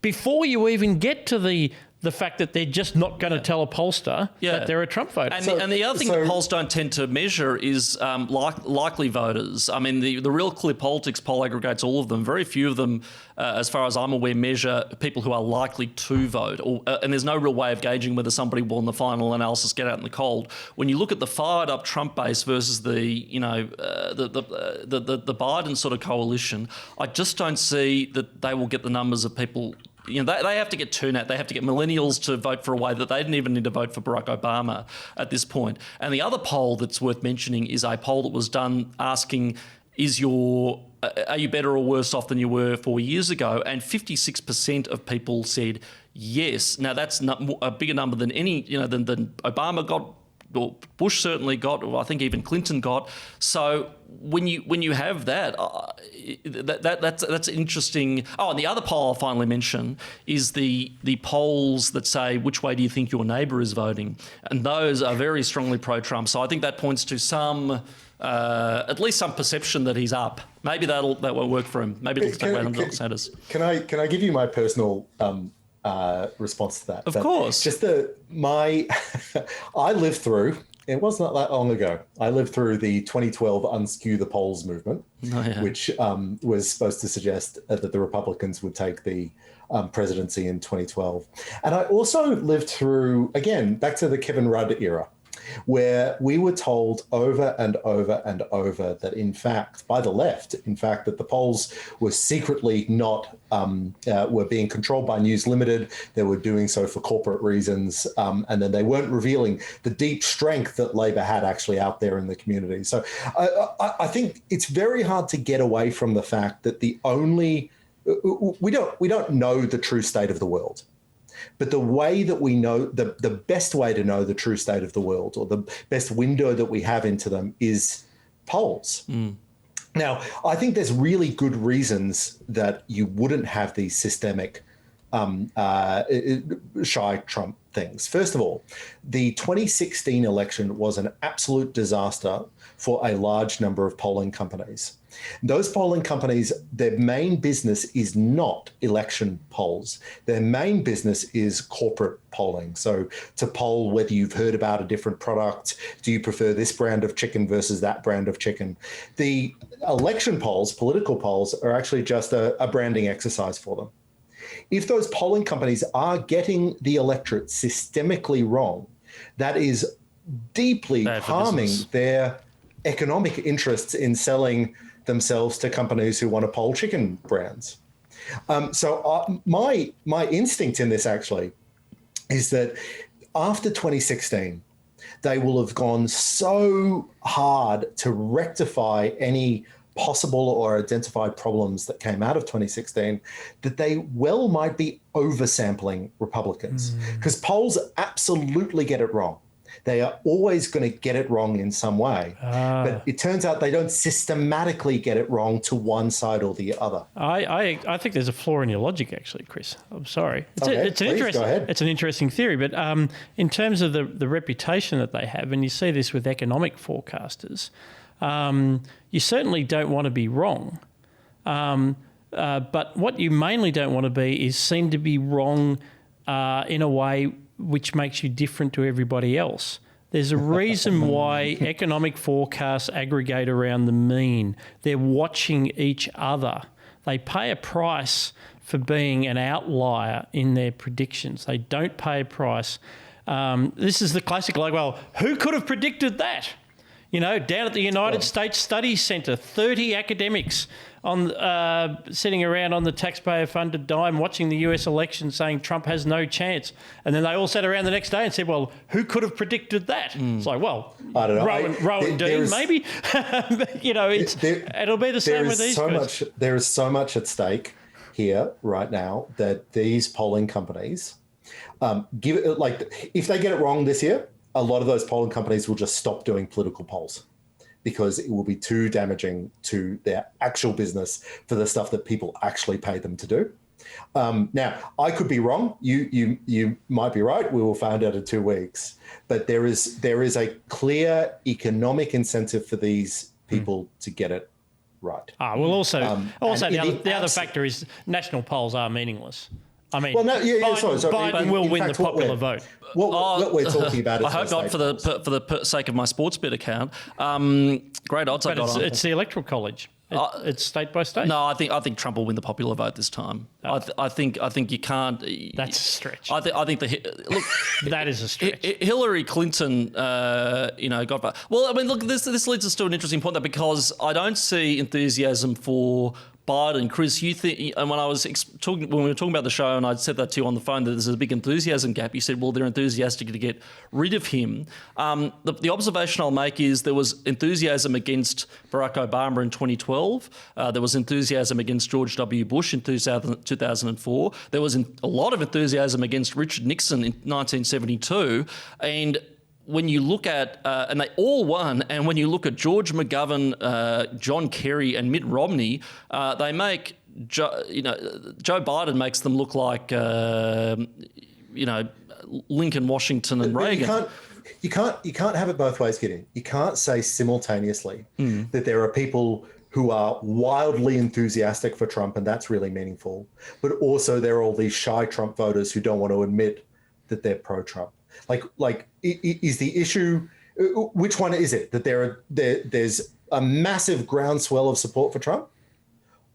before you even get to the fact that they're just not going to tell a pollster that they're a Trump voter. And the other thing that polls don't tend to measure is likely voters. I mean, the Real Clear Politics poll aggregates all of them. Very few of them, as far as I'm aware, measure people who are likely to vote. And there's no real way of gauging whether somebody will, in the final analysis, get out in the cold. When you look at the fired-up Trump base versus the Biden sort of coalition, I just don't see that they will get the numbers of people. They have to get turnout. They have to get millennials to vote for a way that they didn't even need to vote for Barack Obama at this point. And the other poll that's worth mentioning is a poll that was done asking, are you better or worse off than you were 4 years ago? And 56% of people said yes. Now, that's not a bigger number than than Obama got, or Bush certainly got, or I think even Clinton got. So when you have that, that's interesting. Oh, and the other poll I'll finally mention is the polls that say which way do you think your neighbour is voting, and those are very strongly pro-Trump. So I think that points to some, at least some perception that he's up. Maybe that won't work for him. Maybe it'll stay away from Sanders. Can I give you my personal response to that? Of course. Just I lived through, it wasn't that long ago, I lived through the 2012 Unskew the Polls movement, which was supposed to suggest that the Republicans would take the presidency in 2012. And I also lived through, again, back to the Kevin Rudd era, where we were told over and over and over that, in fact, by the left, that the polls were secretly not, were being controlled by News Limited. They were doing so for corporate reasons. And then they weren't revealing the deep strength that Labor had actually out there in the community. So I think it's very hard to get away from the fact that we don't know the true state of the world. But the way that we know, the best way to know the true state of the world, or the best window that we have into them, is polls. Now, I think there's really good reasons that you wouldn't have these systemic shy Trump things. First of all, the 2016 election was an absolute disaster for a large number of polling companies. Those polling companies, their main business is not election polls. Their main business is corporate polling. So to poll whether you've heard about a different product, do you prefer this brand of chicken versus that brand of chicken? The election polls, political polls, are actually just a branding exercise for them. If those polling companies are getting the electorate systemically wrong, that is deeply harming their economic interests in selling themselves to companies who want to poll chicken brands. So my instinct in this actually is that after 2016, they will have gone so hard to rectify any possible or identified problems that came out of 2016 that they might be oversampling Republicans, because polls absolutely get it wrong. They are always going to get it wrong in some way. But it turns out they don't systematically get it wrong to one side or the other. I think there's a flaw in your logic, actually, Chris. I'm sorry. It's an interesting theory. But in terms of the reputation that they have, and you see this with economic forecasters, you certainly don't want to be wrong. But what you mainly don't want to be is seen to be wrong in a way which makes you different to everybody else. There's a reason why economic forecasts aggregate around the mean. They're watching each other. They pay a price for being an outlier in their predictions. They don't pay a price. This is the classic, like, well, who could have predicted that? You know, down at the United States Studies Centre, 30 academics sitting around on the taxpayer-funded dime watching the US election saying Trump has no chance. And then they all sat around the next day and said, well, who could have predicted that? It's like, well, I don't know. Rowan Dean, maybe. You know, it'll be the same with these guys. There is so much at stake here right now that these polling companies, if they get it wrong this year, a lot of those polling companies will just stop doing political polls because it will be too damaging to their actual business for the stuff that people actually pay them to do. Now, I could be wrong. You might be right. We will find out in 2 weeks. But there is a clear economic incentive for these people to get it right. Well, also the other factor is national polls are meaningless. I mean, Biden will win the popular vote. What we're talking about is I hope not for the sake of my sports bet account. Great odds I got on. It's the Electoral College. It's state by state. No, I think Trump will win the popular vote this time. I think you can't. That's a stretch. I think look. That is a stretch. Hillary Clinton, got. Well, I mean, look, this leads us to an interesting point, though, because I don't see enthusiasm for Biden. Chris, you think, and when we were talking about the show, and I'd said that to you on the phone, that there's a big enthusiasm gap. You said, well, they're enthusiastic to get rid of him. The observation I'll make is there was enthusiasm against Barack Obama in 2012. There was enthusiasm against George W. Bush in 2004. There was a lot of enthusiasm against Richard Nixon in 1972. And when you look at, and they all won, and when you look at George McGovern, John Kerry and Mitt Romney, they make, Joe Biden makes them look like, Lincoln, Washington and Reagan. You can't have it both ways, Gideon. You can't say simultaneously that there are people who are wildly enthusiastic for Trump, and that's really meaningful, but also there are all these shy Trump voters who don't want to admit that they're pro-Trump. Like, is the issue? Which one is it? That there's a massive groundswell of support for Trump,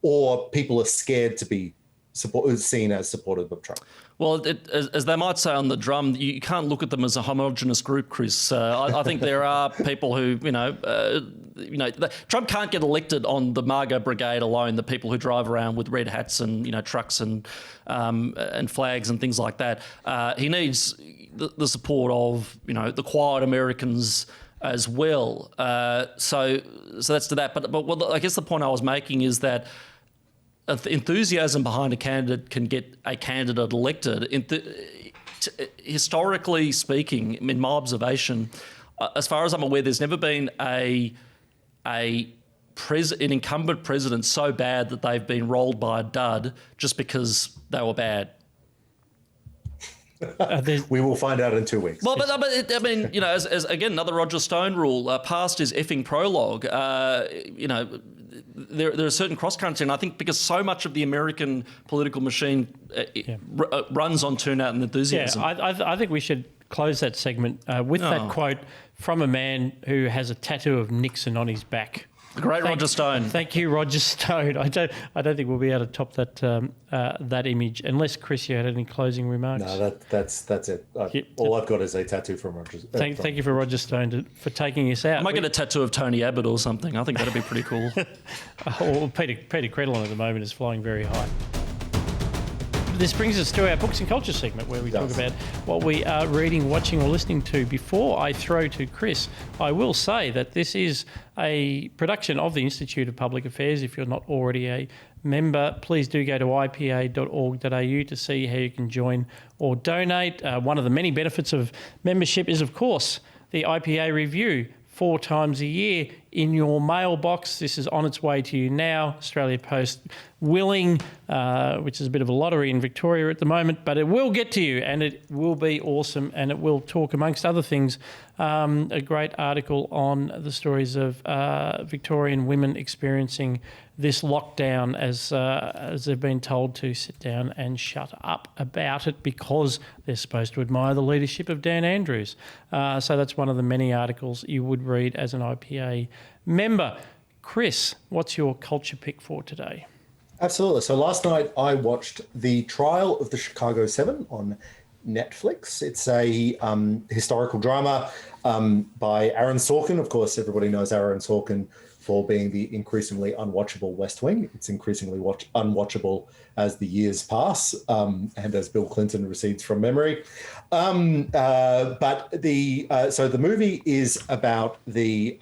or people are scared to be seen as supportive of Trump? Well, as they might say on the drum, you can't look at them as a homogenous group, Chris. I think there are people who, Trump can't get elected on the MAGA brigade alone. The people who drive around with red hats and trucks and flags and things like that. He needs the support of the quiet Americans as well. So that's to that. But well, I guess the point I was making is that enthusiasm behind a candidate can get a candidate elected. Historically speaking, in my observation, as far as I'm aware, there's never been an incumbent president so bad that they've been rolled by a dud just because they were bad. We will find out in 2 weeks. Well, but as again, another Roger Stone rule, past is effing prologue. There are certain cross-currents, and I think because so much of the American political machine runs on turnout and enthusiasm. Yeah, I think we should close that segment with that quote from a man who has a tattoo of Nixon on his back. The great Roger Stone. Thank you, Roger Stone. I don't think we'll be able to top that image, unless Chris, you had any closing remarks. No, that's it. All I've got is a tattoo from Roger. Thank you for Roger Stone for taking us out. I might get a tattoo of Tony Abbott or something. I think that'd be pretty cool. Well, Peter Credlin at the moment is flying very high. This brings us to our Books and Culture segment, where we talk about what we are reading, watching or listening to. Before I throw to Chris, I will say that this is a production of the Institute of Public Affairs. If you're not already a member, please do go to ipa.org.au to see how you can join or donate. One of the many benefits of membership is, of course, the IPA review. 4 times a year in your mailbox. This is on its way to you now. Australia Post willing, which is a bit of a lottery in Victoria at the moment, but it will get to you and it will be awesome, and it will talk, amongst other things, a great article on the stories of Victorian women experiencing this lockdown as they've been told to sit down and shut up about it because they're supposed to admire the leadership of Dan Andrews. So that's one of the many articles you would read as an IPA member. Chris, what's your culture pick for today? Absolutely. So last night I watched The Trial of the Chicago 7 on Netflix. It's a historical drama by Aaron Sorkin. Of course, everybody knows Aaron Sorkin for being the increasingly unwatchable West Wing. It's increasingly unwatchable as the years pass and as Bill Clinton recedes from memory. But the movie is about the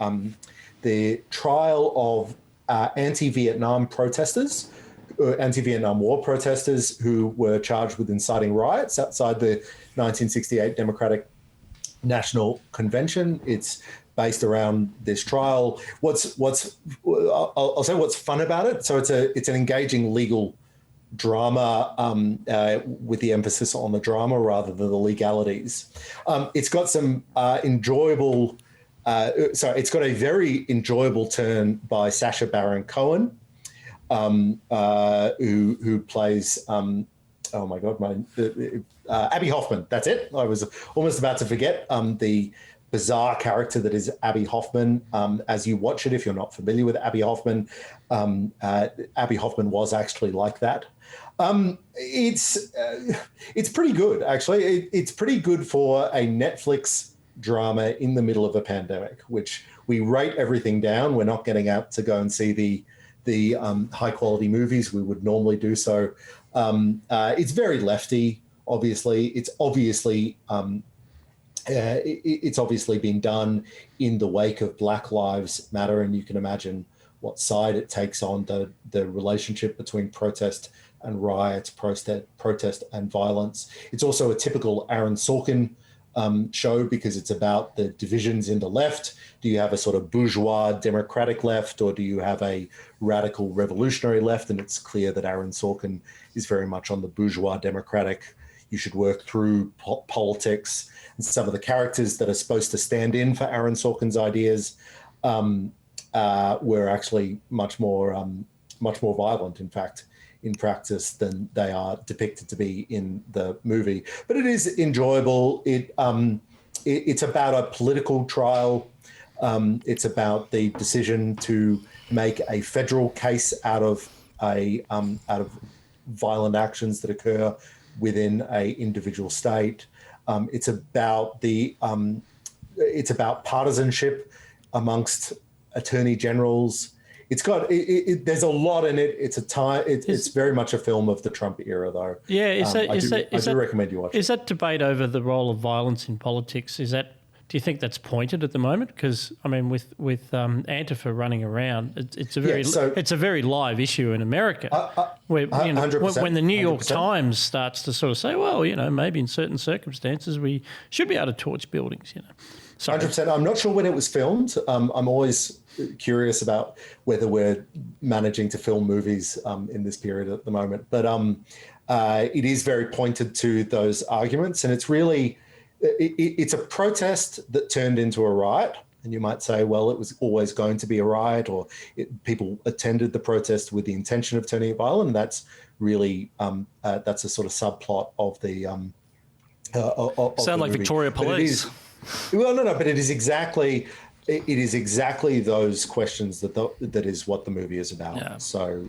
trial of anti-Vietnam protesters, anti-Vietnam War protesters who were charged with inciting riots outside the 1968 Democratic National Convention. It's based around this trial. I'll say what's fun about it. So it's an engaging legal drama with the emphasis on the drama rather than the legalities. It's got some enjoyable. It's got a very enjoyable turn by Sacha Baron Cohen, who plays Abby Hoffman. That's it. I was almost about to forget the bizarre character that is Abby Hoffman. As you watch it, if you're not familiar with Abby Hoffman, Abby Hoffman was actually like that. It's pretty good, actually. It's pretty good for a Netflix drama in the middle of a pandemic, which we rate everything down. We're not getting out to go and see the high quality movies we would normally do. So it's very lefty. Obviously, it's obviously being done in the wake of Black Lives Matter, and you can imagine what side it takes on the relationship between protest and riots, protest and violence. It's also a typical Aaron Sorkin show because it's about the divisions in the left. Do you have a sort of bourgeois democratic left, or do you have a radical revolutionary left? And it's clear that Aaron Sorkin is very much on the bourgeois democratic. You should work through politics. And some of the characters that are supposed to stand in for Aaron Sorkin's ideas were actually much more violent, in fact, in practice than they are depicted to be in the movie. But it is enjoyable. It's about a political trial. It's about the decision to make a federal case out of violent actions that occur within a individual state. It's about partisanship amongst attorney generals. It's got there's a lot in it. It's very much a film of the Trump era, though. Yeah, I do recommend you watch it. Is that debate over the role of violence in politics? Do you think that's pointed at the moment? Because I mean, with Antifa running around, it's a very live issue in America. Where 100%, when the New York 100%. Times starts to sort of say, well, maybe in certain circumstances we should be able to torch buildings. 100%. I'm not sure when it was filmed. I'm always curious about whether we're managing to film movies in this period at the moment. But it is very pointed to those arguments, and it's really it's a protest that turned into a riot. And you might say, well, it was always going to be a riot, or people attended the protest with the intention of turning it violent. And that's really that's a sort of subplot of the sound like movie. Victoria Police. But it is exactly those questions that is what the movie is about. Yeah. So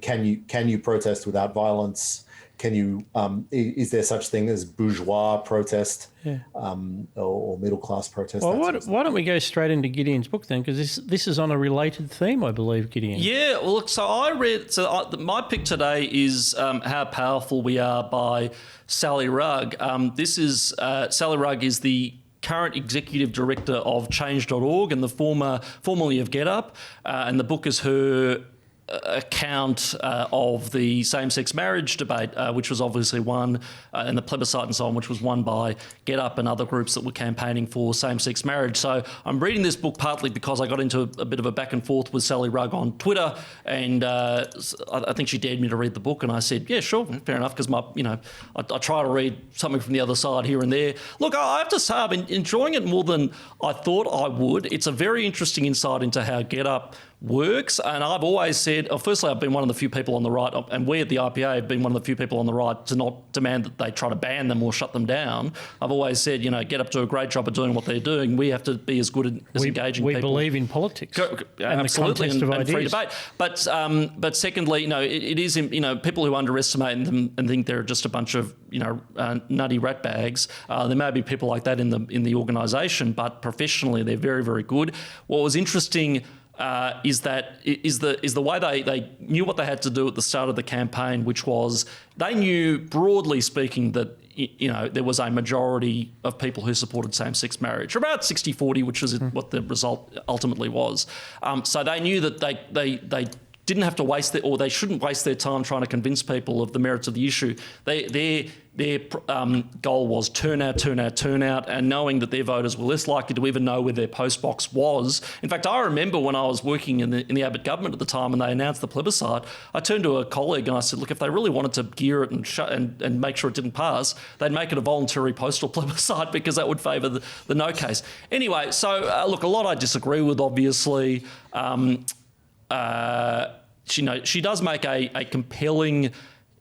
can you protest without violence? Can you is there such thing as bourgeois protest, or middle class protest? Well, why don't we go straight into Gideon's book then? Because this is on a related theme, I believe, Gideon. Yeah. Well, look. So my pick today is How Powerful We Are by Sally Rugg. Sally Rugg is the current executive director of Change.org and the formerly of GetUp, and the book is her account of the same-sex marriage debate, which was obviously won, and the plebiscite and so on, which was won by Get Up and other groups that were campaigning for same-sex marriage. So I'm reading this book partly because I got into a bit of a back and forth with Sally Rugg on Twitter, and I think she dared me to read the book, and I said, yeah, sure, fair enough, because I try to read something from the other side here and there. Look, I have to say I've been enjoying it more than I thought I would. It's a very interesting insight into how Get Up works, and I've always said, firstly, I've been one of the few people on the right, and we at the IPA have been one of the few people on the right to not demand that they try to ban them or shut them down. I've always said, Get Up do a great job of doing what they're doing. We have to be as good as engaging people. We believe in politics and absolutely, the context of free debate. But secondly, it is people who underestimate them and think they're just a bunch of nutty ratbags. There may be people like that in the organisation, but professionally they're very, very good. What was interesting is the way they knew what they had to do at the start of the campaign, which was they knew, broadly speaking, that there was a majority of people who supported same-sex marriage, about 60-40, which is what the result ultimately was. So they knew that they didn't have to they shouldn't waste their time trying to convince people of the merits of the issue. Their goal was turnout, and knowing that their voters were less likely to even know where their postbox was. In fact, I remember when I was working in the Abbott government at the time and they announced the plebiscite, I turned to a colleague and I said, look, if they really wanted to gear it and make sure it didn't pass, they'd make it a voluntary postal plebiscite because that would favour the no case. Anyway, so look, a lot I disagree with, obviously. She does make a compelling,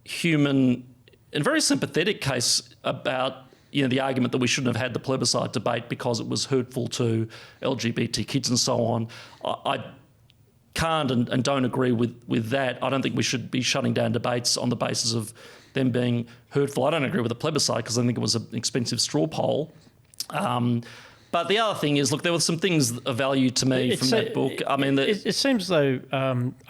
human and very sympathetic case about the argument that we shouldn't have had the plebiscite debate because it was hurtful to LGBT kids and so on. I can't and don't agree with that. I don't think we should be shutting down debates on the basis of them being hurtful. I don't agree with the plebiscite because I think it was an expensive straw poll. But the other thing is, look, there were some things of value to me from that book. I mean, it seems though,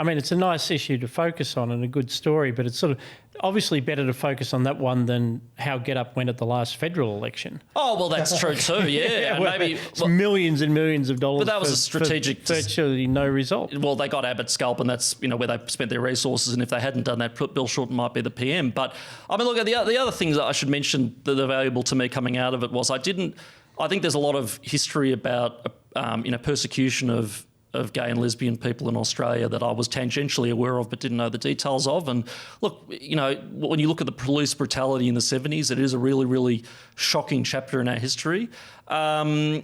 it's a nice issue to focus on and a good story, but it's sort of obviously better to focus on that one than how Get Up went at the last federal election. Oh, well, that's true too, yeah. It's millions and millions of dollars. But that was a strategic... virtually no result. Well, they got Abbott's scalp, and that's where they spent their resources, and if they hadn't done that, Bill Shorten might be the PM. But, I mean, look, the other things that I should mention that are valuable to me coming out of it was I think there's a lot of history about, persecution of gay and lesbian people in Australia that I was tangentially aware of but didn't know the details of. And look, when you look at the police brutality in the 70s, it is a really, really shocking chapter in our history. Fancy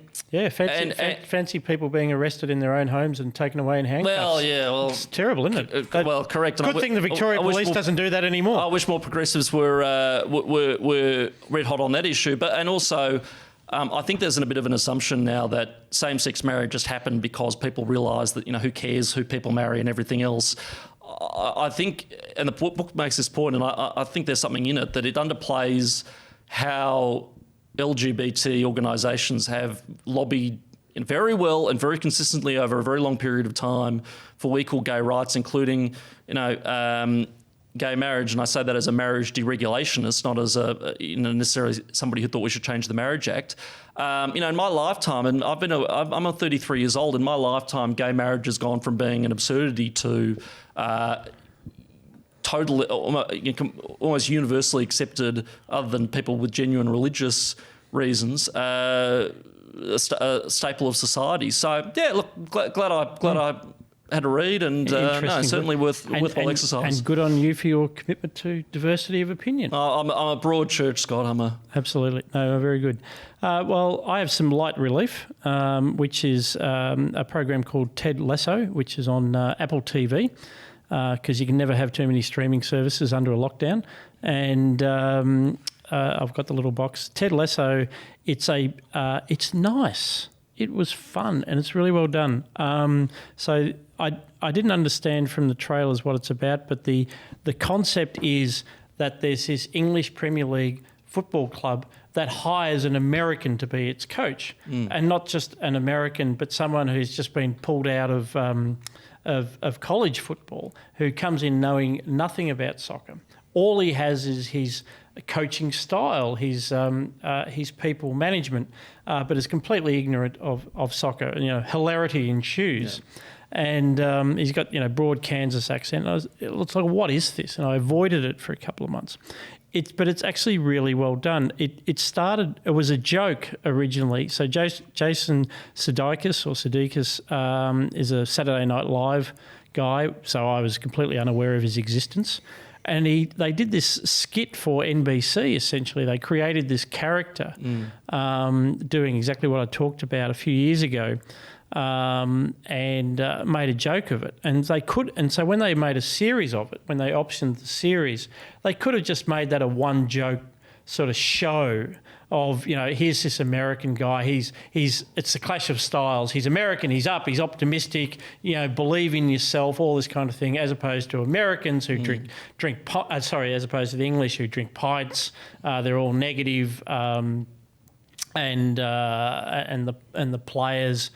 people being arrested in their own homes and taken away in handcuffs. It's terrible, isn't it? Correct. Good thing the Victoria Police doesn't do that anymore. I wish more progressives were red hot on that issue, and also. I think there's a bit of an assumption now that same-sex marriage just happened because people realise that, who cares who people marry and everything else. I think, and the book makes this point, and I think there's something in it, that it underplays how LGBT organisations have lobbied very well and very consistently over a very long period of time for equal gay rights, including, gay marriage, and I say that as a marriage deregulationist, not as necessarily somebody who thought we should change the Marriage Act. In my lifetime, and I'm 33 years old. In my lifetime, gay marriage has gone from being an absurdity to totally, almost universally accepted, other than people with genuine religious reasons, a staple of society. So yeah, look, glad I had a read, and certainly worthwhile exercise. And good on you for your commitment to diversity of opinion. I'm a broad church, Scott. Absolutely. No, very good. Well, I have some light relief, which is a program called Ted Lasso, which is on Apple TV, because you can never have too many streaming services under a lockdown. And I've got the little box. Ted Lasso, it's nice. It was fun and it's really well done. So I didn't understand from the trailers what it's about, but the concept is that there's this English Premier League football club that hires an American to be its coach, and not just an American, but someone who's just been pulled out of college football, who comes in knowing nothing about soccer. All he has is his coaching style, his people management, but is completely ignorant of soccer. Hilarity ensues. Yeah. And he's got, broad Kansas accent. It looks like, what is this? And I avoided it for a couple of months. But it's actually really well done. It was a joke originally. So Jason Sudeikis is a Saturday Night Live guy, so I was completely unaware of his existence. And they did this skit for NBC, essentially. They created this character doing exactly what I talked about a few years ago, and made a joke of it. And so when they made a series of it, when they optioned the series, they could have just made that a one joke sort of show of, here's this American guy. It's a clash of styles. He's American. He's up. He's optimistic. Believe in yourself. All this kind of thing. As opposed to Americans who as opposed to the English who drink pints. They're all negative, and the players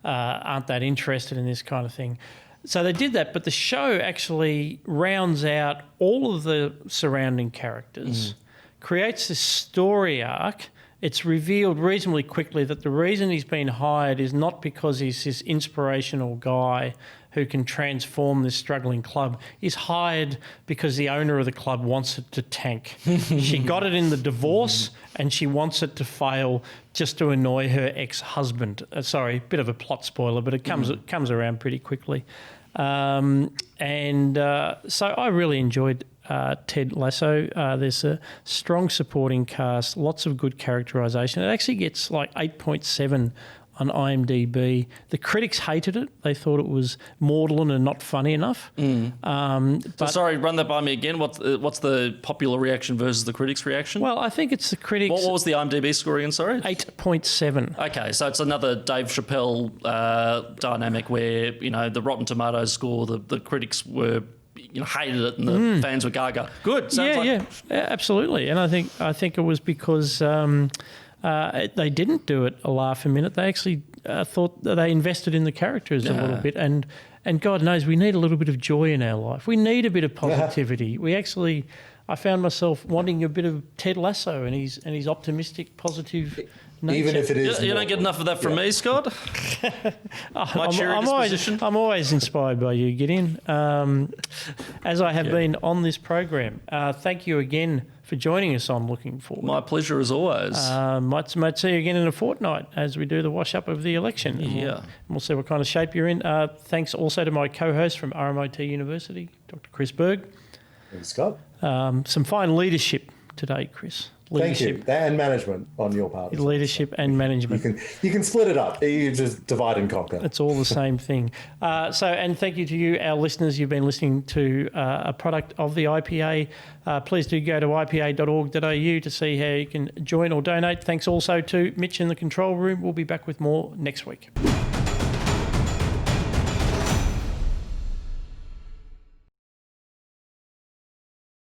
aren't that interested in this kind of thing. So they did that, but the show actually rounds out all of the surrounding characters. Creates this story arc. It's revealed reasonably quickly that the reason he's been hired is not because he's this inspirational guy who can transform this struggling club. He's hired because the owner of the club wants it to tank. She got it in the divorce and she wants it to fail just to annoy her ex-husband. Sorry, bit of a plot spoiler, but it comes around pretty quickly. So I really enjoyed Ted Lasso. There's a strong supporting cast, lots of good characterisation. It actually gets like 8.7 on IMDb. The critics hated it. They thought it was maudlin and not funny enough. Sorry, run that by me again. What's the popular reaction versus the critics' reaction? Well, I think it's the critics. What was the IMDb score again, sorry? 8.7. Okay, so it's another Dave Chappelle dynamic where, the Rotten Tomatoes score, the critics were hated it and the fans were gaga. Good. Yeah, absolutely. And I think it was because they didn't do it a laugh a minute. They actually thought that they invested in the characters a little bit. And God knows we need a little bit of joy in our life. We need a bit of positivity. I found myself wanting a bit of Ted Lasso and his optimistic, positive nature. Even if it is, you don't get enough of that from me, Scott. I'm always inspired by you, Gideon, as I have been on this program. Thank you again for joining us on Looking Forward. My pleasure as always. Might see you again in a fortnight as we do the wash-up of the election. Yeah. We'll see what kind of shape you're in. Thanks also to my co-host from RMIT University, Dr. Chris Berg. Thanks, Scott. Some fine leadership today, Chris. Leadership. Thank you. And management on your part. Leadership and management. You can split it up. You just divide and conquer. It's all the same thing. And thank you to you, our listeners. You've been listening to a product of the IPA. Please do go to ipa.org.au to see how you can join or donate. Thanks also to Mitch in the control room. We'll be back with more next week.